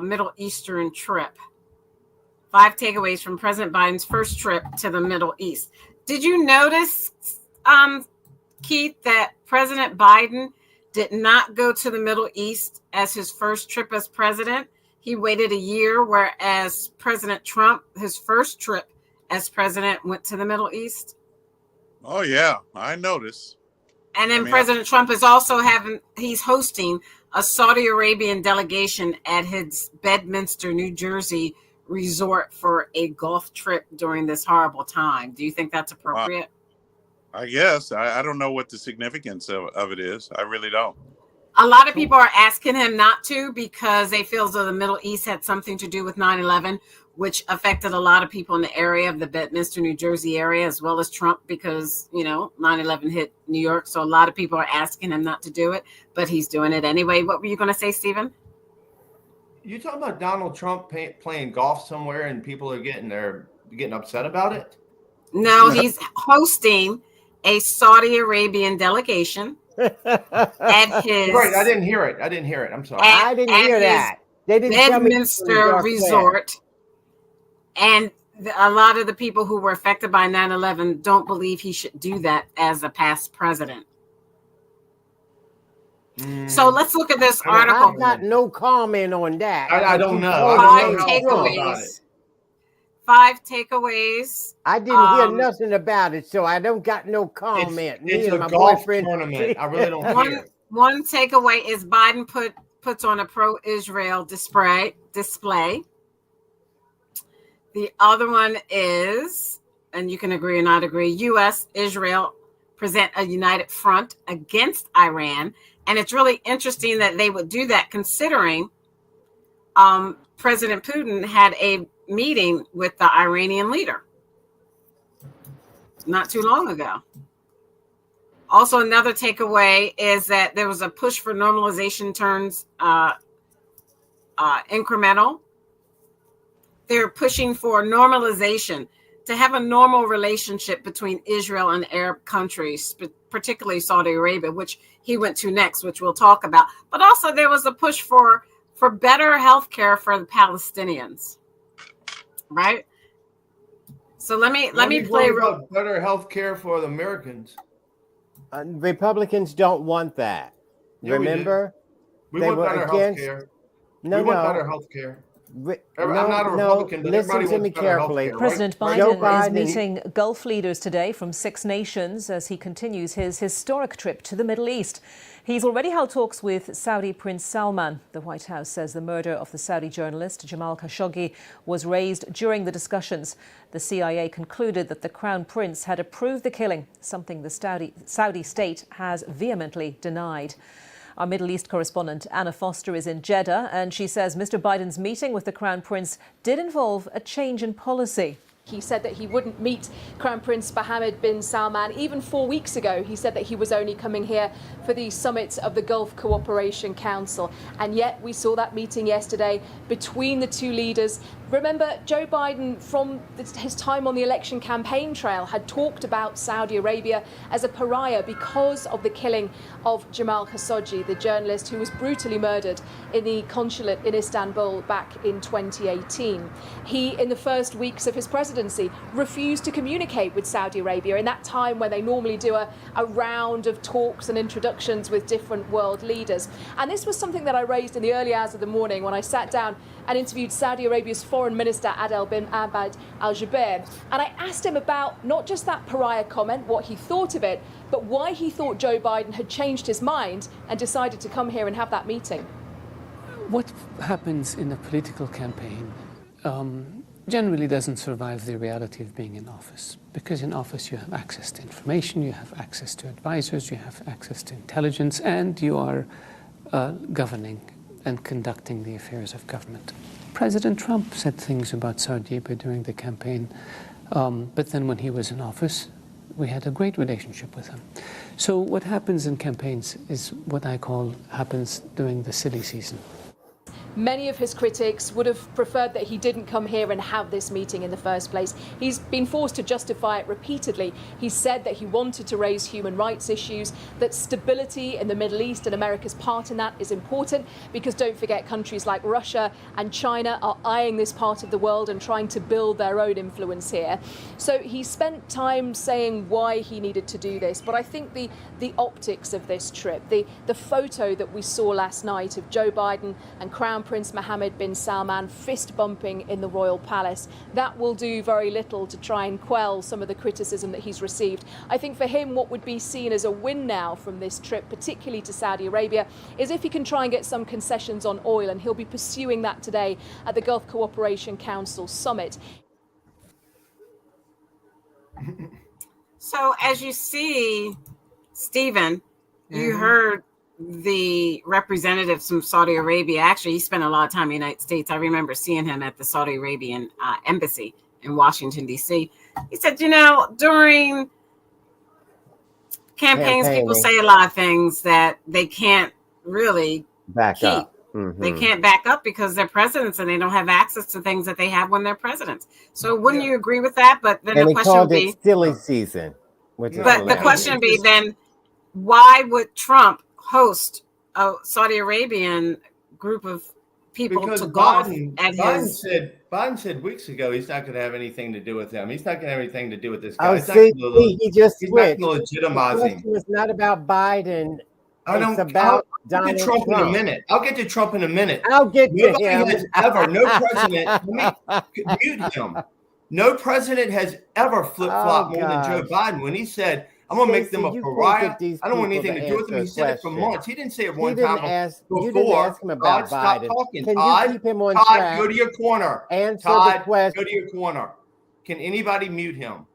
Middle Eastern trip. 5 takeaways from President Biden's first trip to the Middle East. Did you notice, Keith, that President Biden did not go to the Middle East as his first trip as president? He waited a year, whereas President Trump, his first trip as president, went to the Middle East. Oh yeah, I noticed. And then President Trump is also he's hosting a Saudi Arabian delegation at his Bedminster, New Jersey resort for a golf trip during this horrible time. Do you think that's appropriate? I guess. I don't know what the significance of it is. I really don't. A lot of people are asking him not to because they feel as though the Middle East had something to do with 9/11, which affected a lot of people in the area of the Bedminster, New Jersey area, as well as Trump, because, 9/11 hit New York. So a lot of people are asking him not to do it, but he's doing it anyway. What were you going to say, Stephen? You talking about Donald Trump playing golf somewhere and people are getting upset about it? No, he's hosting a Saudi Arabian delegation at his. Right, I didn't hear it. I'm sorry. I didn't hear that. They didn't tell me Bedminster resort. And a lot of the people who were affected by 9/11 don't believe he should do that as a past president. So let's look at this article. I've got no comment on that. I don't know. 5 takeaways. 5 takeaways. I didn't hear nothing about it, so I don't got no comment. It's Me and a my golf boyfriend. tournament. I really don't hear it. One takeaway is Biden puts on a pro-Israel display. The other one is, and you can agree or not agree, U.S. Israel present a united front against Iran. And it's really interesting that they would do that, considering President Putin had a meeting with the Iranian leader not too long ago. Also, another takeaway is that there was a push for normalization turns incremental. They're pushing for normalization, to have a normal relationship between Israel and Arab countries, particularly Saudi Arabia, which he went to next, which we'll talk about. But also there was a push for better health care for the Palestinians, right? So let me play about better health care for the Americans. Republicans don't want that. Yeah, remember? We want better health care. We want better health care. I'm not a Republican, but listen everybody to me wants better carefully. healthcare, President right? Biden is meeting Gulf leaders today from 6 nations as he continues his historic trip to the Middle East. He's already held talks with Saudi Prince Salman. The White House says the murder of the Saudi journalist Jamal Khashoggi was raised during the discussions. The CIA concluded that the Crown Prince had approved the killing, something the Saudi state has vehemently denied. Our Middle East correspondent Anna Foster is in Jeddah, and she says Mr. Biden's meeting with the Crown Prince did involve a change in policy. He said that he wouldn't meet Crown Prince Mohammed bin Salman. Even 4 weeks ago, he said that he was only coming here for the summit of the Gulf Cooperation Council. And yet we saw that meeting yesterday between the two leaders. Remember, Joe Biden, from his time on the election campaign trail, had talked about Saudi Arabia as a pariah because of the killing of Jamal Khashoggi, the journalist who was brutally murdered in the consulate in Istanbul back in 2018. He, in the first weeks of his presidency, refused to communicate with Saudi Arabia in that time when they normally do a round of talks and introductions with different world leaders. And this was something that I raised in the early hours of the morning when I sat down and interviewed Saudi Arabia's foreign Foreign Minister Adel bin Abad al-Jubeir. And I asked him about not just that pariah comment, what he thought of it, but why he thought Joe Biden had changed his mind and decided to come here and have that meeting. What happens in a political campaign generally doesn't survive the reality of being in office, because in office you have access to information, you have access to advisors, you have access to intelligence, and you are governing and conducting the affairs of government. President Trump said things about Saudi Arabia during the campaign, but then when he was in office, we had a great relationship with him. So what happens in campaigns is what I call happens during the silly season. Many of his critics would have preferred that he didn't come here and have this meeting in the first place. He's been forced to justify it repeatedly. He said that he wanted to raise human rights issues, that stability in the Middle East and America's part in that is important, because don't forget, countries like Russia and China are eyeing this part of the world and trying to build their own influence here. So he spent time saying why he needed to do this. But I think the optics of this trip, the photo that we saw last night of Joe Biden and Crown Prince Mohammed bin Salman fist bumping in the royal palace, that will do very little to try and quell some of the criticism that he's received. I think for him, what would be seen as a win now from this trip, particularly to Saudi Arabia, is if he can try and get some concessions on oil, and he'll be pursuing that today at the Gulf Cooperation Council summit. So as you see, Stephen, you heard the representatives from Saudi Arabia. Actually, he spent a lot of time in the United States. I remember seeing him at the Saudi Arabian embassy in Washington, D.C. He said, during campaigns, people say a lot of things that they can't really back keep. up. They can't back up because they're presidents and they don't have access to things that they have when they're presidents. So wouldn't you agree with that? But then And the he question called would be, it silly season. Which is but the hilarious. question would be then, why would Trump host a Saudi Arabian group of people Because to golf at Biden said weeks ago he's not going to have anything to do with him. He's not going to have anything to do with this guy. Oh, He's not see, gonna- he just he's not switched. going to legitimize The him. question was not about Biden. I'll It's about get Donald to Trump in a Trump. minute. I'll get to Trump in a minute. I'll get to Nobody him. has ever, no president, let me mute him. No president has ever flip-flopped more than Joe Biden when he said, I'm going to make them a pariah. I don't want anything to do with them. He said it for months. He didn't say it one time before. You didn't ask him about Todd, stop Biden. talking. Can Todd, you keep him on Todd, track? go to your corner. Answer Todd, the question. go to your corner. Can anybody mute him?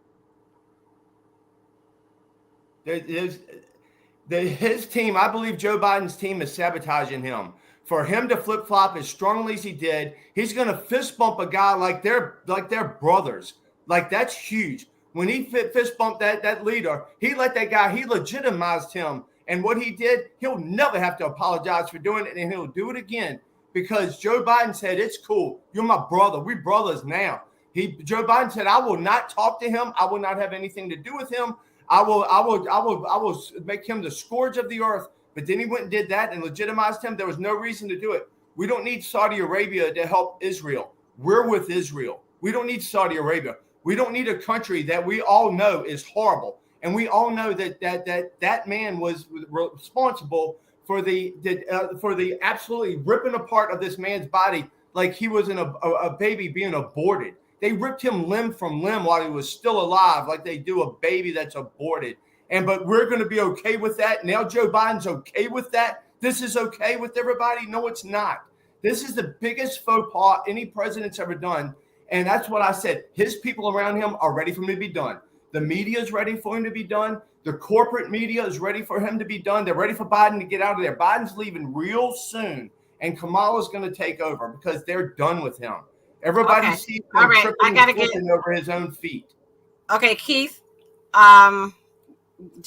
His team, I believe Joe Biden's team is sabotaging him. For him to flip-flop as strongly as he did, he's going to fist bump a guy like they're brothers. Like, that's huge. When he fist bumped that leader, he let that guy, he legitimized him. And what he did, he'll never have to apologize for doing it, and he'll do it again because Joe Biden said, it's cool. You're my brother. We're brothers now. Joe Biden said, I will not talk to him. I will not have anything to do with him. I will make him the scourge of the earth. But then he went and did that and legitimized him. There was no reason to do it. We don't need Saudi Arabia to help Israel. We're with Israel. We don't need Saudi Arabia. We don't need a country that we all know is horrible. And we all know that man was responsible for the absolutely ripping apart of this man's body like he was a baby being aborted. They ripped him limb from limb while he was still alive, like they do a baby that's aborted. But we're going to be okay with that. Now Joe Biden's okay with that. This is okay with everybody. No, it's not. This is the biggest faux pas any president's ever done. And that's what I said. His people around him are ready for him to be done. The media is ready for him to be done. The corporate media is ready for him to be done. They're ready for Biden to get out of there. Biden's leaving real soon. And Kamala's going to take over because they're done with him. Everybody sees him tripping and flipping over his own feet. Okay, Keith, do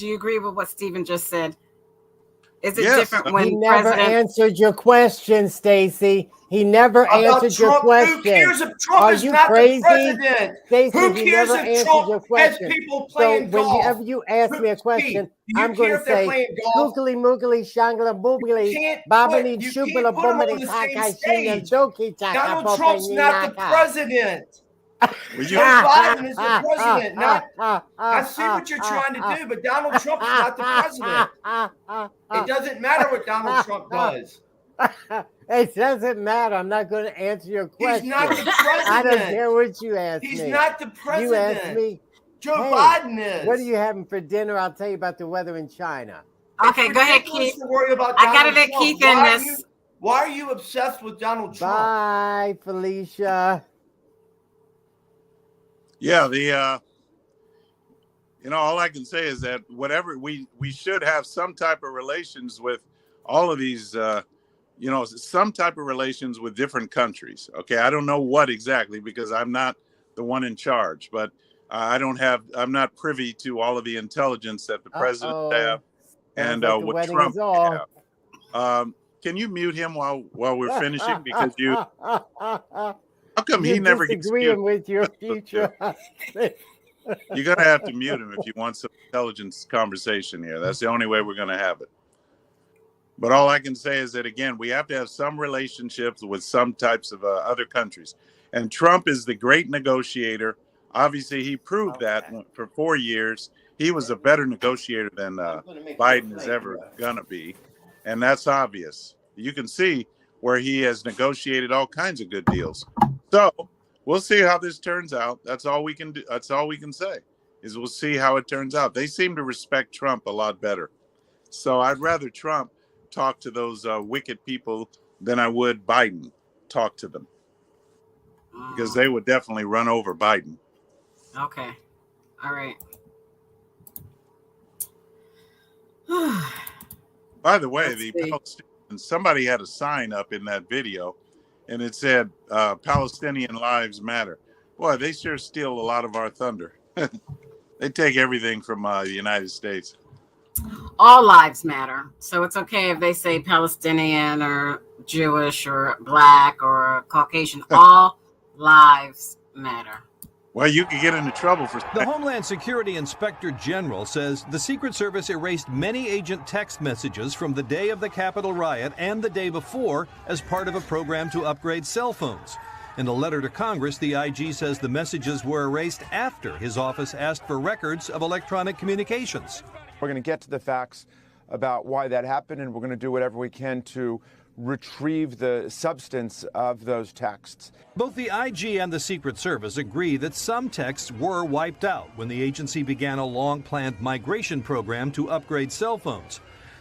you agree with what Stephen just said? Is it different when he never answered your question, Stacey? He never answered your question. Who cares if Trump Are is you not crazy? the president? Stacey, Who he cares never if answered Trump your has question. people playing So golf? whenever you ask me a question, I'm going to say googly moogly shangla boogly bobbity shoobala boomity takai doki taka. Donald Trump's not the president. Joe Biden is the president. I see what you're trying to do, but Donald Trump's not the president. It doesn't matter what Donald Trump does. It doesn't matter. I'm not going to answer your question. He's not the president. I don't care what you ask me. He's not the president. You ask me. Joe Hey, Biden is. what are you having for dinner? I'll tell you about the weather in China. Okay, go ahead, Keith. To worry about I gotta Donald let Trump. Keith in this. Why are you obsessed with Donald Trump? Bye, Felicia. Yeah, all I can say is that whatever we should have some type of relations with all of these, some type of relations with different countries. Okay, I don't know what exactly because I'm not the one in charge, but I'm not privy to all of the intelligence that the president have and like what Trump have. Can you mute him while we're finishing? Because how come he never gets muted? With your future. You're going to have to mute him if you want some intelligence conversation here. That's the only way we're going to have it. But all I can say is that, again, we have to have some relationships with some types of other countries. And Trump is the great negotiator. Obviously, he proved that for 4 years. He was a better negotiator than Biden is ever going to be. And that's obvious. You can see where he has negotiated all kinds of good deals. So we'll see how this turns out. That's all we can do. That's all we can say is we'll see how it turns out. They seem to respect Trump a lot better. So I'd rather Trump talk to those wicked people than I would Biden talk to them, because they would definitely run over Biden. Okay. All right. By the way, the Palestinians, somebody had a sign up in that video and it said Palestinian lives matter. Boy, they sure steal a lot of our thunder. They take everything from the United States. All lives matter. So it's okay if they say Palestinian or Jewish or Black or Caucasian. All lives matter. Well, you could get into trouble for The Homeland Security Inspector General says the Secret Service erased many agent text messages from the day of the Capitol riot and the day before as part of a program to upgrade cell phones. In a letter to Congress, the IG says the messages were erased after his office asked for records of electronic communications. We're going to get to the facts about why that happened, and we're going to do whatever we can to retrieve the substance of those texts. Both the IG and the Secret Service agree that some texts were wiped out when the agency began a long-planned migration program to upgrade cell phones.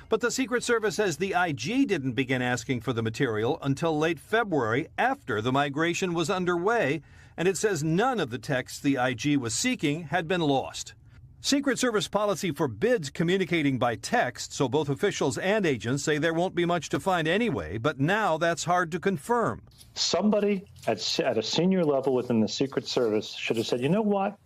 But the Secret Service says the IG didn't begin asking for the material until late February after the migration was underway, and it says none of the texts the IG was seeking had been lost. Secret Service policy forbids communicating by text, so both officials and agents say there won't be much to find anyway, but now that's hard to confirm. Somebody at a senior level within the Secret Service should have said, you know what,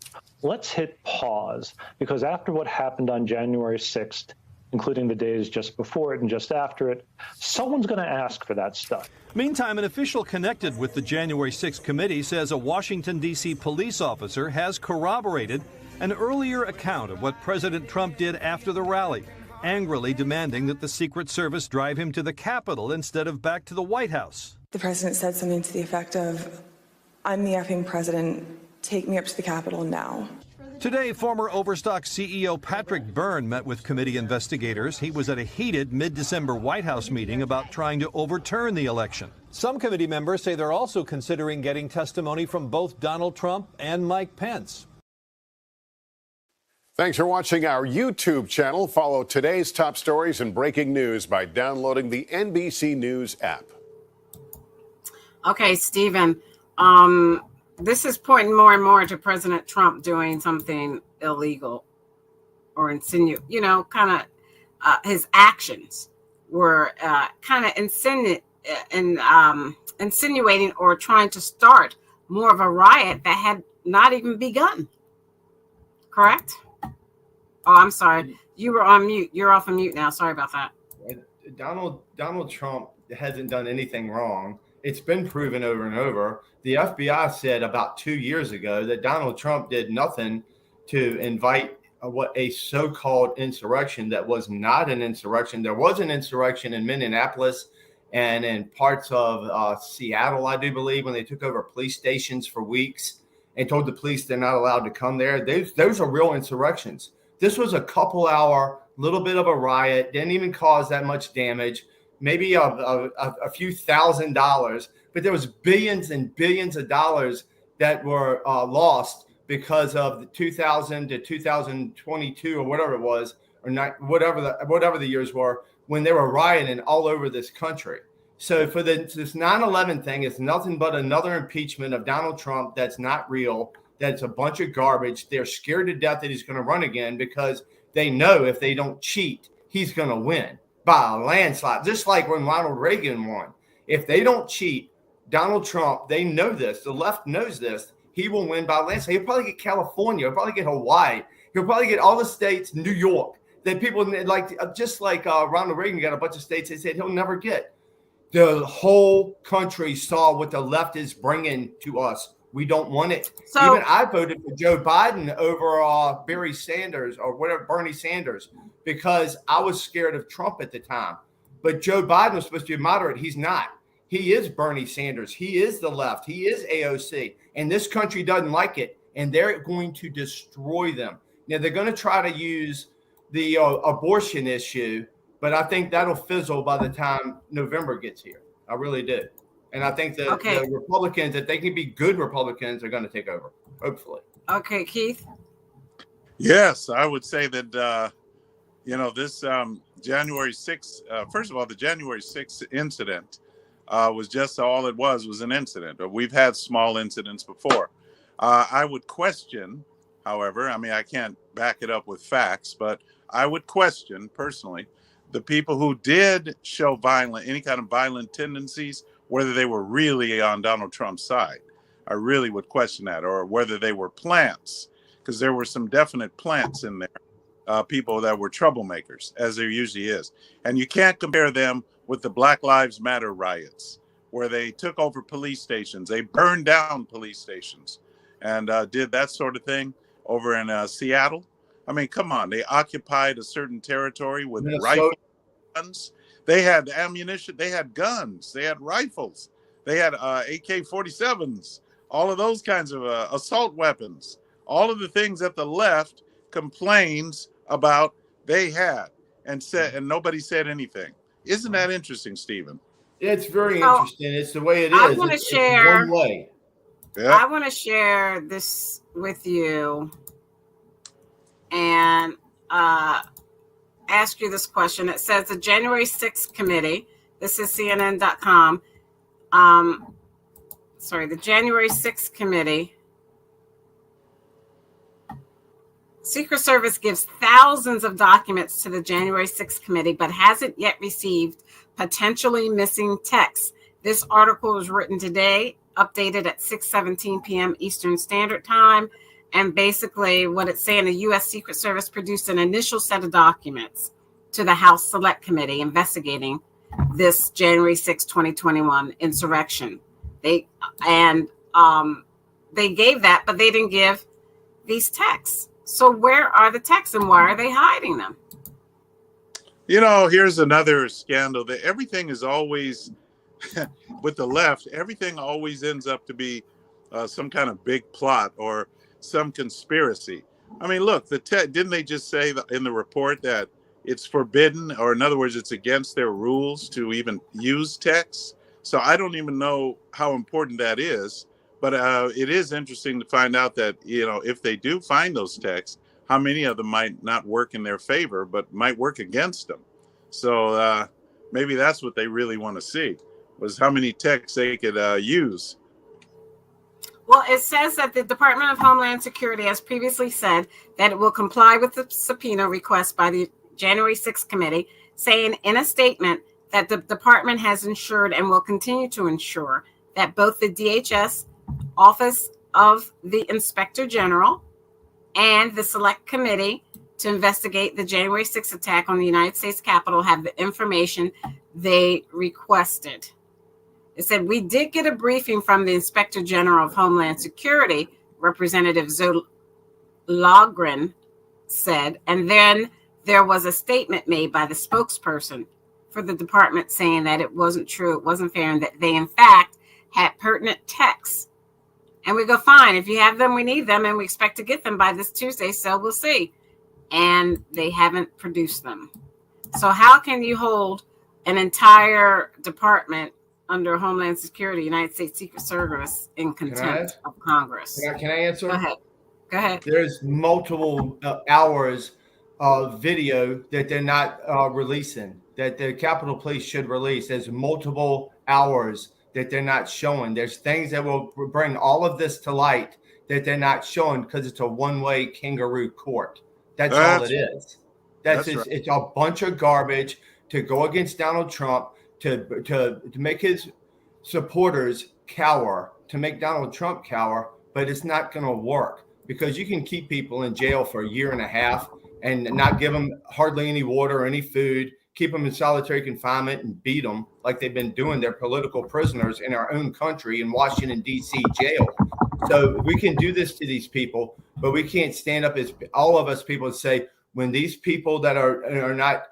let's hit pause, because after what happened on January 6th, including the days just before it and just after it, someone's going to ask for that stuff. Meantime, an official connected with the January 6th committee says a Washington, D.C. police officer has corroborated an earlier account of what President Trump did after the rally, angrily demanding that the Secret Service drive him to the Capitol instead of back to the White House. The president said something to the effect of, I'm the effing president, take me up to the Capitol now. Today, former Overstock CEO Patrick Byrne met with committee investigators. He was at a heated mid-December White House meeting about trying to overturn the election. Some committee members say they're also considering getting testimony from both Donald Trump and Mike Pence. Thanks for watching our YouTube channel. Follow today's top stories and breaking news by downloading the NBC News app. Okay, Stephen, this is pointing more and more to President Trump doing something illegal or his actions were kind of insinuating or trying to start more of a riot that had not even begun. Correct? Oh, I'm sorry. You were on mute. You're off of mute now. Sorry about that. Donald Trump hasn't done anything wrong. It's been proven over and over. The FBI said about 2 years ago that Donald Trump did nothing to invite a so-called insurrection that was not an insurrection. There was an insurrection in Minneapolis and in parts of Seattle, I do believe, when they took over police stations for weeks and told the police they're not allowed to come there. Those are real insurrections. This was a couple hour, little bit of a riot, didn't even cause that much damage. maybe a few $1,000s, but there was billions and billions of dollars that were lost because of the 2000 to 2022 or whatever it was, or not, whatever the years were, when they were rioting all over this country. So for this 9/11 thing, it's nothing but another impeachment of Donald Trump that's not real. That's a bunch of garbage. They're scared to death that he's going to run again because they know if they don't cheat, he's going to win by a landslide. Just like when Ronald Reagan won. If they don't cheat, Donald Trump, they know this. The left knows this. He will win by a landslide. He'll probably get California. He'll probably get Hawaii. He'll probably get all the states, New York, that people like, just like Ronald Reagan got a bunch of states they said he'll never get. The whole country saw what the left is bringing to us. We don't want it. So, even I voted for Joe Biden over Bernie Sanders because I was scared of Trump at the time. But Joe Biden was supposed to be moderate. He's not. He is Bernie Sanders. He is the left. He is AOC. And this country doesn't like it. And they're going to destroy them. Now, they're going to try to use the abortion issue, but I think that'll fizzle by the time November gets here. I really do. And I think that the Republicans, if they can be good Republicans, are going to take over, hopefully. Okay, Keith? Yes, I would say that, this January 6th, first of all, the January 6th incident was just all it was an incident. We've had small incidents before. I would question, however, I mean, I can't back it up with facts, but I would question personally the people who did show any kind of violent tendencies, whether they were really on Donald Trump's side. I really would question that, or whether they were plants, because there were some definite plants in there, people that were troublemakers, as there usually is. And you can't compare them with the Black Lives Matter riots, where they took over police stations. They burned down police stations and did that sort of thing over in Seattle. I mean, come on. They occupied a certain territory with rifles, guns. They had ammunition. They had guns. They had rifles. They had AK-47s, all of those kinds of assault weapons, all of the things that the left complains about they had and said, and nobody said anything. Isn't that interesting, Stephen? It's very interesting. It's the way it is. I want to share. One way. Yeah. I want to share this with you and ask you this question. It says the January 6th committee. This is CNN.com. The January 6th committee. Secret Service gives thousands of documents to the January 6th committee, but hasn't yet received potentially missing texts. This article was written today, updated at 6:17 p.m. Eastern Standard Time. And basically what it's saying, the U.S. Secret Service produced an initial set of documents to the House Select Committee investigating this January 6, 2021 insurrection. They gave that, but they didn't give these texts. So where are the texts and why are they hiding them? Here's another scandal that everything is always with the left. Everything always ends up to be some kind of big plot or some conspiracy. I mean, look, didn't they just say in the report that it's forbidden, or in other words, it's against their rules to even use text? So I don't even know how important that is. But it is interesting to find out that, if they do find those texts, how many of them might not work in their favor, but might work against them. So maybe that's what they really want to see, was how many texts they could use. Well, it says that the Department of Homeland Security has previously said that it will comply with the subpoena request by the January 6th committee, saying in a statement that the department has ensured and will continue to ensure that both the DHS, Office of the Inspector General, and the Select Committee to investigate the January 6th attack on the United States Capitol have the information they requested. It said, we did get a briefing from the Inspector General of Homeland Security, Representative Logren said, and then there was a statement made by the spokesperson for the department saying that it wasn't true, it wasn't fair, and that they, in fact, had pertinent texts. And we go, fine, if you have them, we need them, and we expect to get them by this Tuesday, so we'll see. And they haven't produced them. So how can you hold an entire department under Homeland Security, United States Secret Service, in contempt of Congress. Can I answer? Go ahead. Go ahead. There's multiple hours of video that they're not releasing, that the Capitol Police should release. There's multiple hours that they're not showing. There's things that will bring all of this to light that they're not showing because it's a one-way kangaroo court. That's all it is. That's right. It's a bunch of garbage to go against Donald Trump, to make his supporters cower, to make Donald Trump cower, but it's not going to work because you can keep people in jail for a year and a half and not give them hardly any water or any food, keep them in solitary confinement and beat them like they've been doing their political prisoners in our own country in Washington, D.C. jail. So we can do this to these people, but we can't stand up as all of us people and say, when these people that are not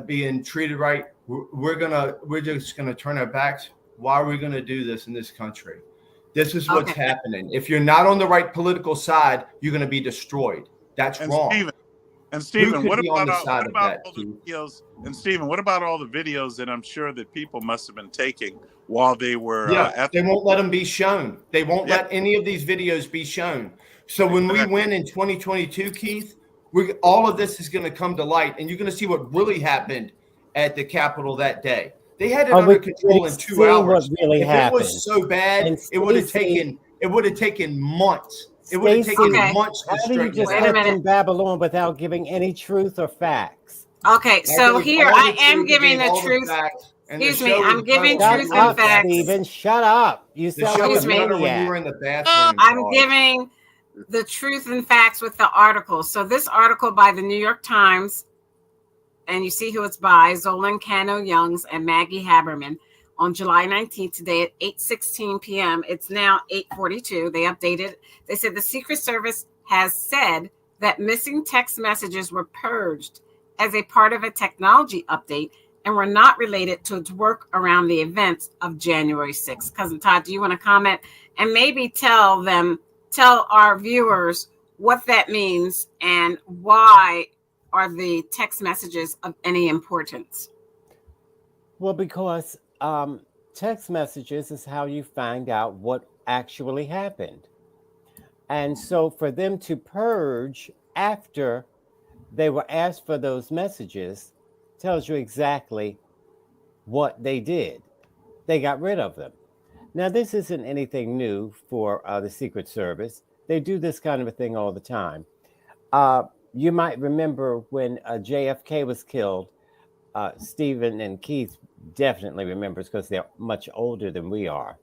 being treated right, we're just gonna turn our backs. Why are we gonna do this in this country? This is what's happening. If you're not on the right political side, you're gonna be destroyed. That's wrong. Stephen, what about all the videos? And Stephen, what about all the videos that I'm sure that people must have been taking while they were? They won't let them be shown. They won't let any of these videos be shown. So when we win in 2022, Keith, all of this is going to come to light, and you're going to see what really happened at the Capitol that day. They had it under control in 2 hours. Really if it was so bad, it would have taken months. It would have taken months to How do you just live in Babylon without giving any truth or facts? Okay, so here I am giving the truth. Excuse me, I'm giving truth and facts. Stephen, shut up. You sound like a maniac. When you were in the bathroom. I'm giving the truth and facts with the article. So this article by the New York Times, and you see who it's by, Zolan Kano-Youngs and Maggie Haberman, on July 19th, today at 8:16 p.m. It's now 8:42. They updated. They said the Secret Service has said that missing text messages were purged as a part of a technology update and were not related to its work around the events of January 6th. Cousin Todd, do you want to comment and maybe tell our viewers what that means and why are the text messages of any importance? Well, because text messages is how you find out what actually happened. And so for them to purge after they were asked for those messages tells you exactly what they did. They got rid of them. Now, this isn't anything new for the Secret Service. They do this kind of a thing all the time. You might remember when JFK was killed. Stephen and Keith definitely remembers because they're much older than we are.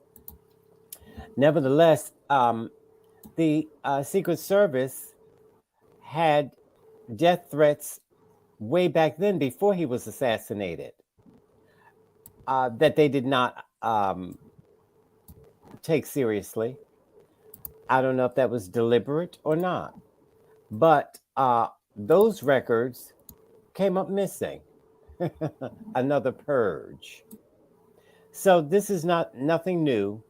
Nevertheless, the Secret Service had death threats way back then before he was assassinated that they did not take seriously. I don't know if that was deliberate or not, but those records came up missing. Another purge. So this is nothing new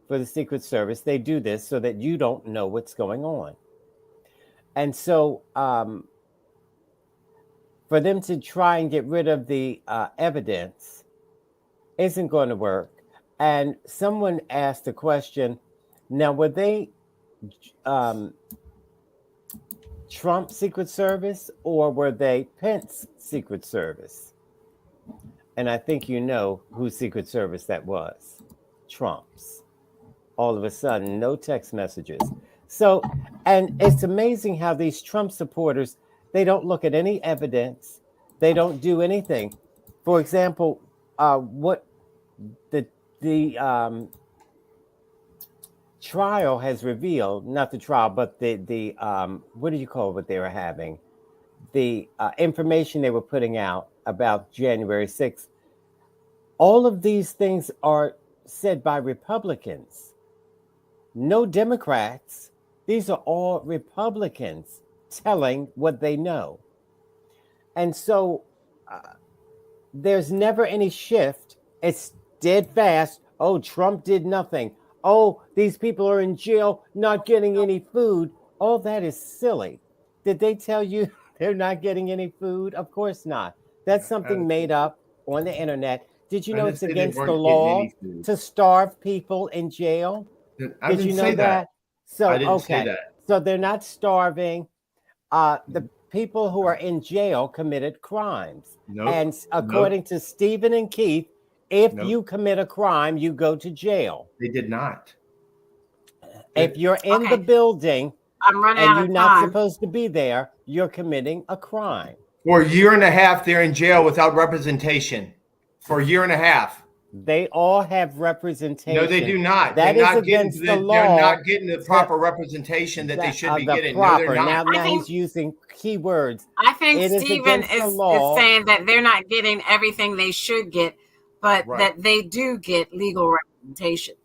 for the Secret Service. They do this so that you don't know what's going on. And so for them to try and get rid of the evidence isn't going to work. And someone asked a question, now were they Trump Secret Service or were they Pence Secret Service? And I think you know whose Secret Service that was. Trump's. All of a sudden, no text messages. So, and it's amazing how these Trump supporters, they don't look at any evidence. They don't do anything. For example, what the trial has revealed, not the trial, but the what do you call what they were having? The information they were putting out about January 6th. All of these things are said by Republicans. No Democrats. These are all Republicans telling what they know. And so there's never any shift. It's dead fast. Oh, Trump did nothing. Oh, these people are in jail, not getting any food. All that is silly. Did they tell you they're not getting any food? Of course not. That's something made up on the internet. Did you I know didn't it's say they against weren't the getting law any food. to starve people in jail? I Did didn't you know say that. So, I didn't say okay. that. So they're not starving. The people who are in jail committed crimes. Nope. And according to Stephen and Keith, if Nope. you commit a crime, you go to jail. They did not. If you're in the building I'm running and out you're of not time. supposed to be there, you're committing a crime. For a year and a half, they're in jail without representation. For a year and a half. They all have representation. No, they do not. That they're is not against getting the law. They're not getting the proper representation that they should be the getting. proper. No, they're not. Now he's using keywords. I think It is Stephen against the is law. saying that they're not getting everything they should get, but that they do get legal representation.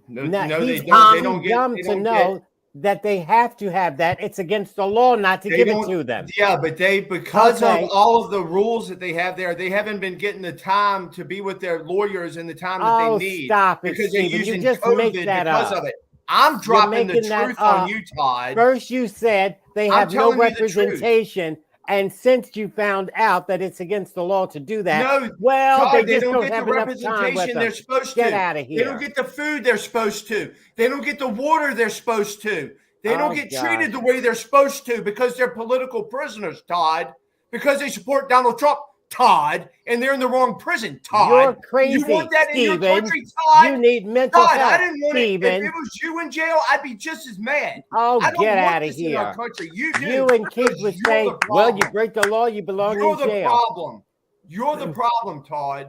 No, He's they don't. They don't get. dumb They to don't know that they have to have that. It's against the law not to give it don't- to them. Yeah, but because Okay. of all of the rules that they have there, they haven't been getting the time to be with their lawyers and the time that they need. Stop it, because they're Stephen. You using just COVID make that because up. of it. I'm dropping the making that truth on up. you, Todd. First, you said they I'm have no telling you the truth. representation, and since you found out that it's against the law to do that, No, well, Todd, they they just don't don't get have the enough time with representation them. they're supposed Get to. out of They here. don't get the food they're supposed to. They don't get the water they're supposed to. They don't Oh, get God. treated the way they're supposed to because they're political prisoners, Todd. Because they support Donald Trump, Todd, and they're in the wrong prison, Todd. You're crazy, You want that in your Stephen. country, Todd? You need mental Todd, health, I didn't want Stephen. it. If it was you in jail, I'd be just as mad. Oh, I don't get want out of this in our here. country. You do. You and Keith because would you're say, the well, you problem. break the law, you belong You're in the jail. problem. You're the problem, Todd.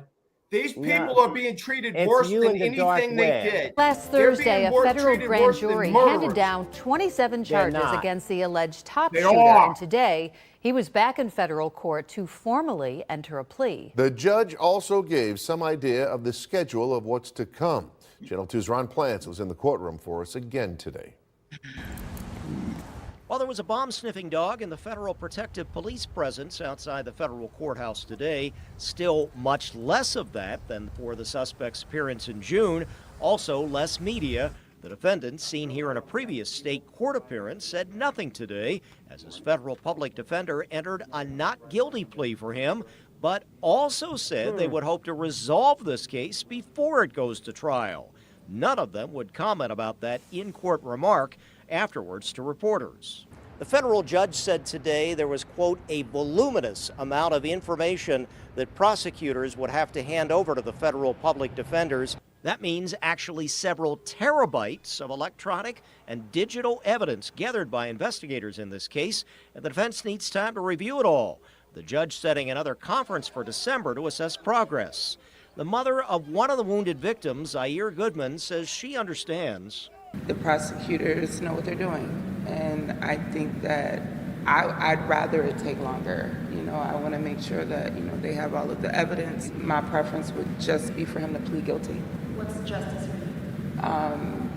These people are being treated It's worse you than in the dark anything they web. did. Last They're Thursday, being a federal treated grand worse than jury murderers. handed down 27 charges not. against the alleged top They shooter. are. And today, he was back in federal court to formally enter a plea. The judge also gave some idea of the schedule of what's to come. Channel 2's Ron Plants was in the courtroom for us again today. While there was a bomb-sniffing dog and the Federal Protective Police presence outside the federal courthouse today, still much less of that than for the suspect's appearance in June. Also less media. The defendant, seen here in a previous state court appearance, said nothing today as his federal public defender entered a not guilty plea for him, but also said they would hope to resolve this case before it goes to trial. None of them would comment about that in-court remark afterwards to reporters. The federal judge said today there was, quote, a voluminous amount of information that prosecutors would have to hand over to the federal public defenders. That means actually several terabytes of electronic and digital evidence gathered by investigators in this case, and the defense needs time to review it all. The judge setting another conference for December to assess progress. The mother of one of the wounded victims, Zaire Goodman, says she understands. The prosecutors know what they're doing, and I think that I'd rather it take longer. You know, I want to make sure that, you know, they have all of the evidence. My preference would just be for him to plead guilty. What's justice for you?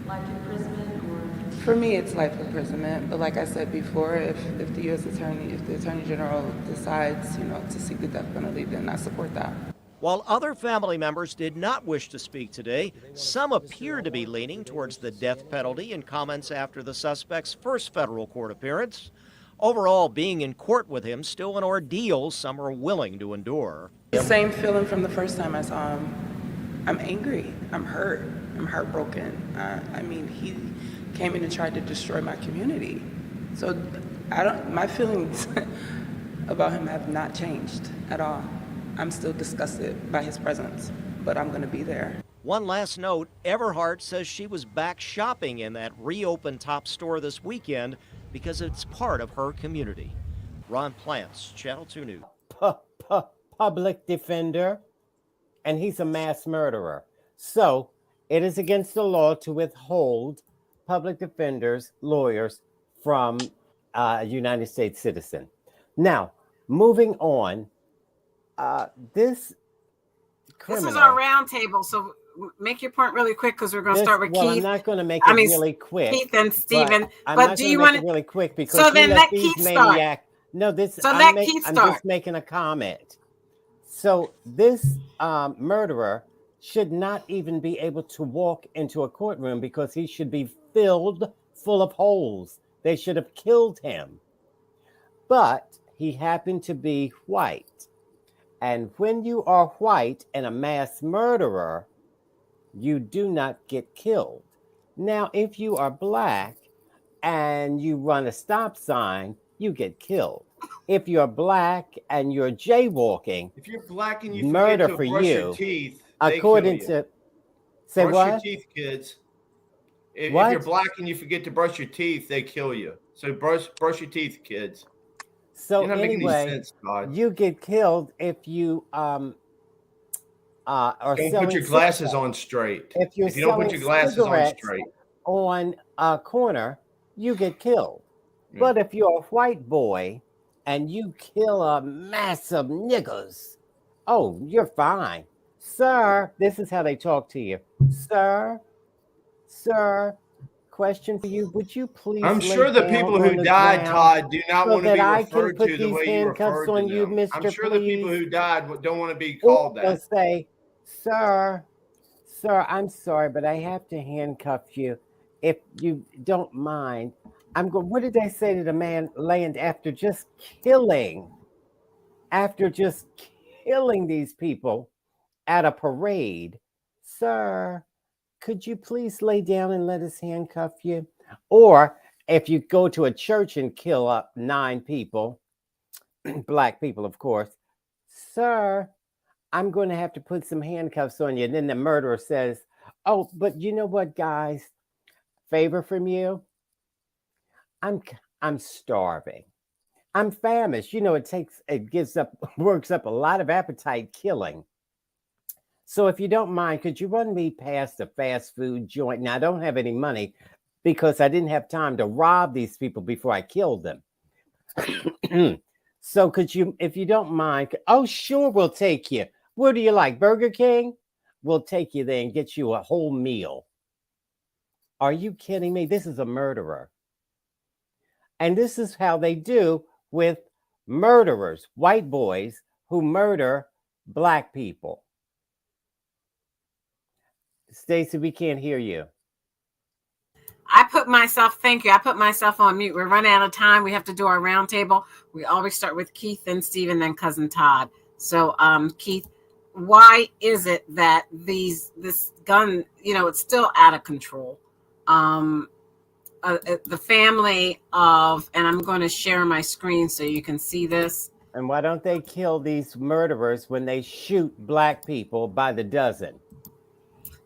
Life imprisonment or? For me, it's life imprisonment. But like I said before, if the U.S. Attorney, if the Attorney General decides, you know, to seek the death penalty, then I support that. While other family members did not wish to speak today, some appear to be leaning towards the death penalty in comments after the suspect's first federal court appearance. Overall, being in court with him still an ordeal some are willing to endure. The same feeling from the first time I saw him. I'm angry. I'm hurt. I'm heartbroken. I mean, he came in and tried to destroy my community. So my feelings about him have not changed at all. I'm still disgusted by his presence, but I'm going to be there. One last note, Everhart says she was back shopping in that reopened top store this weekend because it's part of her community. Ron Plants, Channel 2 News. Public defender, and he's a mass murderer. So it is against the law to withhold public defenders, lawyers from a United States citizen. Now, moving on, this criminal. This is our round table, so make your point really quick because we're going to start with Keith. I'm not going to make it really quick. Keith and Stephen. But do you want it really quick because so then let Keith start. No, this. So let Keith start. I'm just making a comment. So this murderer should not even be able to walk into a courtroom because he should be filled full of holes. They should have killed him. But he happened to be white. And when you are white and a mass murderer, you do not get killed. Now, if you are black and you run a stop sign, you get killed. If you're black and you're jaywalking, If you're black and you forget murder to for brush your you, teeth, they kill according you. to, say Brush your what? teeth, kids. If What? you're black and you forget to brush your teeth, they kill you. So brush your teeth, kids. So You're not making any anyway, sense, Todd. you get killed if you are Don't put selling your glasses cigarettes. on straight. If you're If you don't put selling your glasses on cigarettes straight. on a corner, you get killed. Mm. But if you're a white boy and you kill a mass of niggers, oh, you're fine. Sir, this is how they talk to you. Sir, question for you. Would you please I'm lay sure the down people on who the died, ground Todd, do not so want to that be I can referred put to the these way you handcuffs referred to on you, them. I'm Mr. sure the people Please? who died don't want to be Or called they'll that. say, sir, I'm sorry, but I have to handcuff you. If you don't mind, I'm going. What did they say to the man laying after just killing these people at a parade? Sir, could you please lay down and let us handcuff you? Or if you go to a church and kill up 9 people, black people, of course, sir, I'm going to have to put some handcuffs on you. And then the murderer says, oh, but you know what, guys? Favor from you? I'm starving. I'm famished. You know, works up a lot of appetite killing. So if you don't mind, could you run me past a fast food joint? Now, I don't have any money because I didn't have time to rob these people before I killed them. So could you, if you don't mind, oh, sure, we'll take you. Where do you like, Burger King? We'll take you there and get you a whole meal. Are you kidding me? This is a murderer. And this is how they do with murderers, white boys who murder black people. Stacey, we can't hear you. Thank you. I put myself on mute. We're running out of time. We have to do our roundtable. We always start with Keith, then Stephen, then Cousin Todd. So, Keith, why is it that this gun, it's still out of control? The family of, and I'm going to share my screen so you can see this. And why don't they kill these murderers when they shoot black people by the dozen?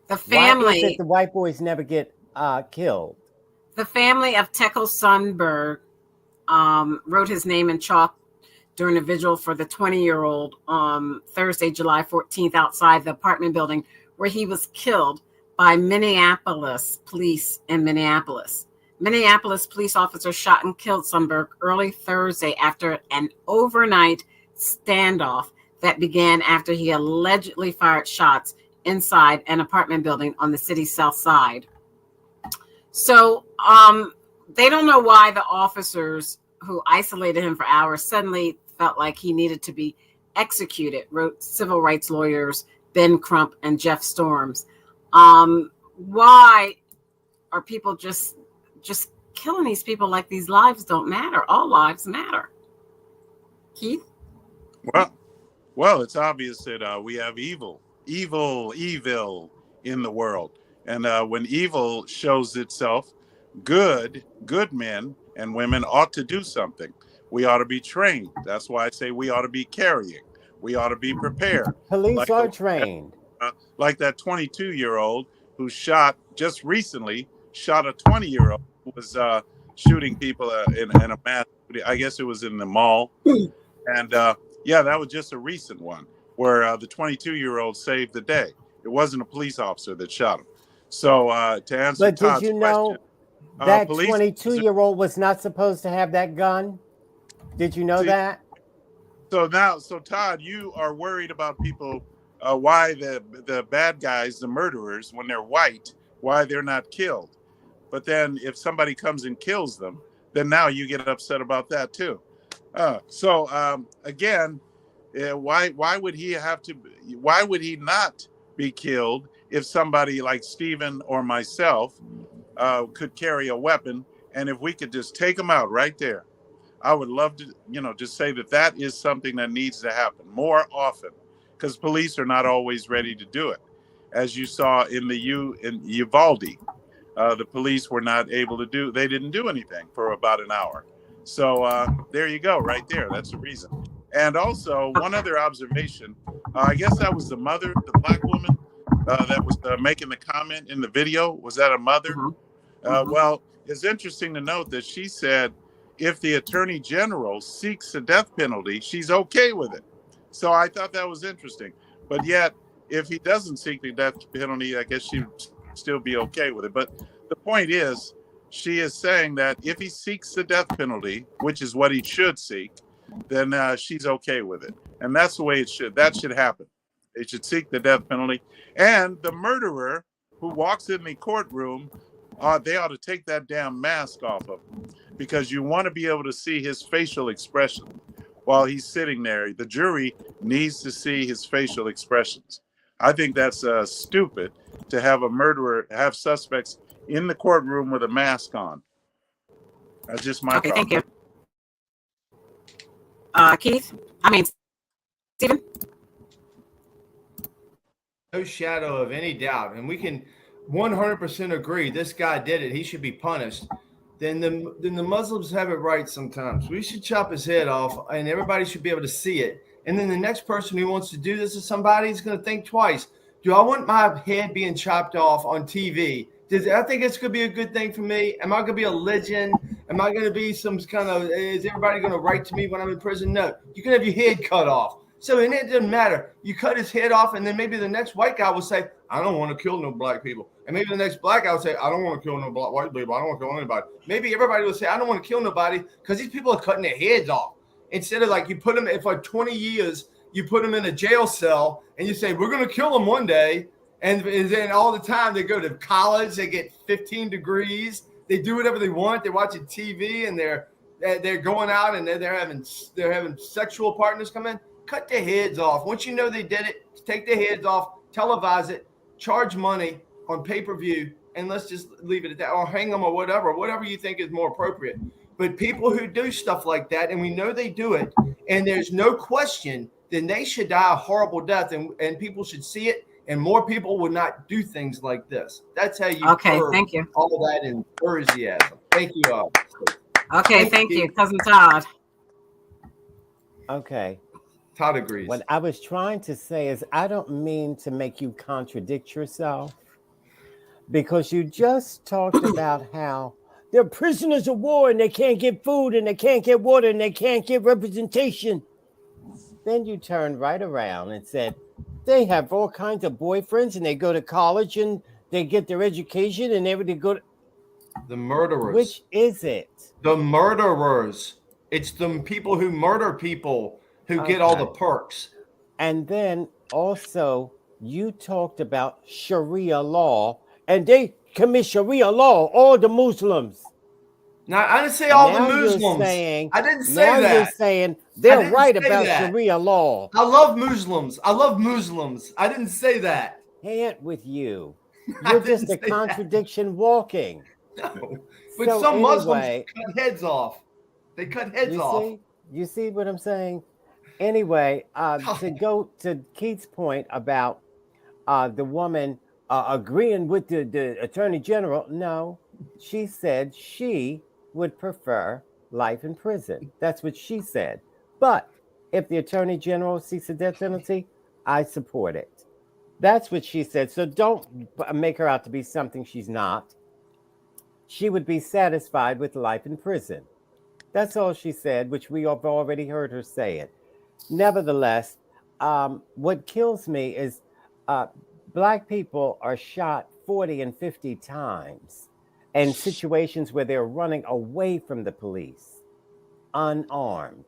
The family. Why is it the white boys never get killed? The family of Tekel Sundberg wrote his name in chalk during a vigil for the 20-year-old Thursday, July 14th, outside the apartment building where he was killed by Minneapolis police in Minneapolis. Minneapolis police officers shot and killed Sundberg early Thursday after an overnight standoff that began after he allegedly fired shots inside an apartment building on the city's south side. So they don't know why the officers who isolated him for hours suddenly felt like he needed to be executed, wrote civil rights lawyers Ben Crump and Jeff Storms. Why are people just killing these people like these lives don't matter? All lives matter. Keith? Well, it's obvious that we have evil in the world. And when evil shows itself, good men and women ought to do something. We ought to be trained. That's why I say we ought to be carrying. We ought to be prepared. Police are trained. Like that 22-year-old who just recently shot a 20-year-old who was shooting people in a mass. I guess it was in the mall. And that was just a recent one where the 22-year-old saved the day. It wasn't a police officer that shot him. So to answer But Todd's did you know question, that 22-year-old was not supposed to have that gun? Did you know that? So Todd, you are worried about people, why the bad guys, the murderers, when they're white, why they're not killed. But then if somebody comes and kills them, then now you get upset about that too. Again, why would he not be killed if somebody like Stephen or myself could carry a weapon, and if we could just take them out right there? I would love to, just say that is something that needs to happen more often, because police are not always ready to do it. As you saw in Uvalde, the police were not able to they didn't do anything for about an hour. So there you go, right there. That's the reason. And also, one other observation, I guess that was the mother, the black woman that was making the comment in the video. Was that a mother? Well, it's interesting to note that she said if the attorney general seeks the death penalty, she's okay with it. So I thought that was interesting. But yet, if he doesn't seek the death penalty, I guess she'd still be okay with it. But the point is, she is saying that if he seeks the death penalty, which is what he should seek, then she's okay with it. And that's the way it should. That should happen. They should seek the death penalty. And the murderer who walks in the courtroom, they ought to take that damn mask off of him, because you want to be able to see his facial expression while he's sitting there. The jury needs to see his facial expressions. I think that's stupid to have suspects in the courtroom with a mask on. That's just my problem. Thank you. Stephen? No shadow of any doubt. And we can 100% agree this guy did it. He should be punished. Then the Muslims have it right sometimes. We should chop his head off, and everybody should be able to see it. And then the next person who wants to do this to somebody is going to think twice. Do I want my head being chopped off on TV? I think it's going to be a good thing for me? Am I going to be a legend? Am I going to be some kind of, is everybody going to write to me when I'm in prison? No. You can have your head cut off. So and it doesn't matter. You cut his head off, and then maybe the next white guy will say, I don't want to kill no black people. And maybe the next black guy will say, I don't want to kill no black white people. I don't want to kill anybody. Maybe everybody will say, I don't want to kill nobody, because these people are cutting their heads off. Instead of like you put them, for 20 years, you put them in a jail cell, and you say, we're going to kill them one day. And then all the time they go to college, they get 15 degrees. They do whatever they want. They're watching TV, and they're going out, and they're having sexual partners come in. Cut their heads off. Once you know they did it, take their heads off, televise it, charge money on pay-per-view, and let's just leave it at that, or hang them, or whatever you think is more appropriate. But people who do stuff like that, and we know they do it, and there's no question, then they should die a horrible death, and people should see it, and more people would not do things like this. That's how you thank you. All of that enthusiasm. Thank you all. Okay, thank you. Cousin Todd. Okay. Todd agrees. What I was trying to say is I don't mean to make you contradict yourself, because you just talked about how they're prisoners of war and they can't get food and they can't get water and they can't get representation. Then you turned right around and said they have all kinds of boyfriends and they go to college and they get their education and everything. The murderers. Which is it? The murderers. It's the people who murder people who get all the perks. And then also you talked about Sharia law, and they commit Sharia law, all the Muslims. Now, I didn't say all now the Muslims. I didn't say that. You're saying they're right about Sharia law. I love Muslims. I didn't say that. Can't with you. You're just a contradiction walking. No. But some Muslims cut heads off. They cut heads off. You see what I'm saying? Anyway, to go to Keith's point about the woman agreeing with the attorney general, no, she said she would prefer life in prison. That's what she said. But if the attorney general seeks the death penalty, I support it. That's what she said. So don't make her out to be something she's not. She would be satisfied with life in prison. That's all she said, which we have already heard her say it. Nevertheless, what kills me is Black people are shot 40 and 50 times in situations where they're running away from the police, unarmed.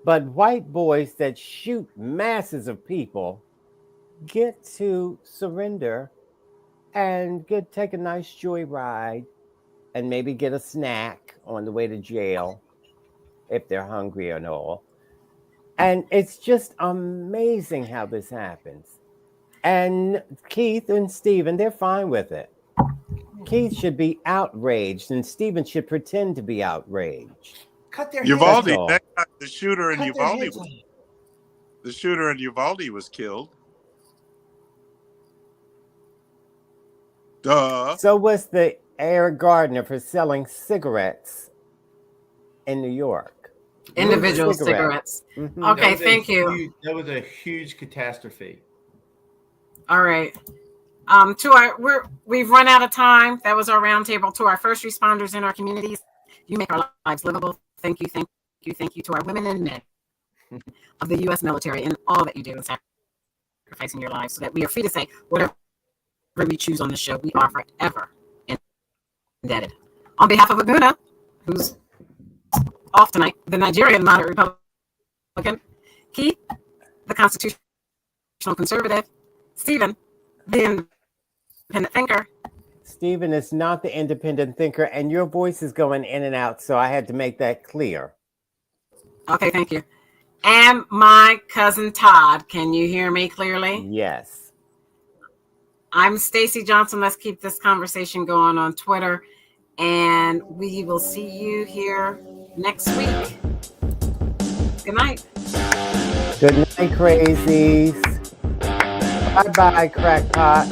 But white boys that shoot masses of people get to surrender and take a nice joyride and maybe get a snack on the way to jail if they're hungry and all. And it's just amazing how this happens. And Keith and Stephen, they're fine with it. Keith should be outraged and Stephen should pretend to be outraged. Cut their Uvalde, heads off. that guy, the shooter in Cut their Uvalde, heads off. the shooter in Uvalde was killed. Duh. So was the Eric Gardner for selling cigarettes in New York. Individual cigarettes. Mhm. Okay, thank you. That was a huge catastrophe. All right. We've run out of time. That was our roundtable. To our first responders in our communities, you make our lives livable. Thank you, thank you, thank you. To our women and men of the U.S. military and all that you do in sacrificing your lives, so that we are free to say whatever we choose on the show. We are forever indebted. On behalf of Aguna, who's off tonight, the Nigerian moderate Republican, Keith, the constitutional conservative, Stephen, the independent thinker. Stephen is not the independent thinker, and your voice is going in and out, so I had to make that clear. Okay, thank you. And my cousin Todd. Can you hear me clearly? Yes. I'm Stacy Johnson. Let's keep this conversation going on Twitter, and we will see you here next week. Good night. Good night, crazies. Bye-bye, crackpots.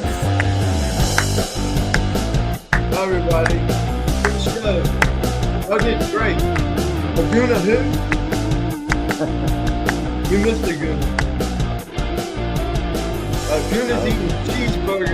Bye, everybody. Good show. Oh, it's great. Aguna who? We missed Aguna. Aguna's eating cheeseburgers.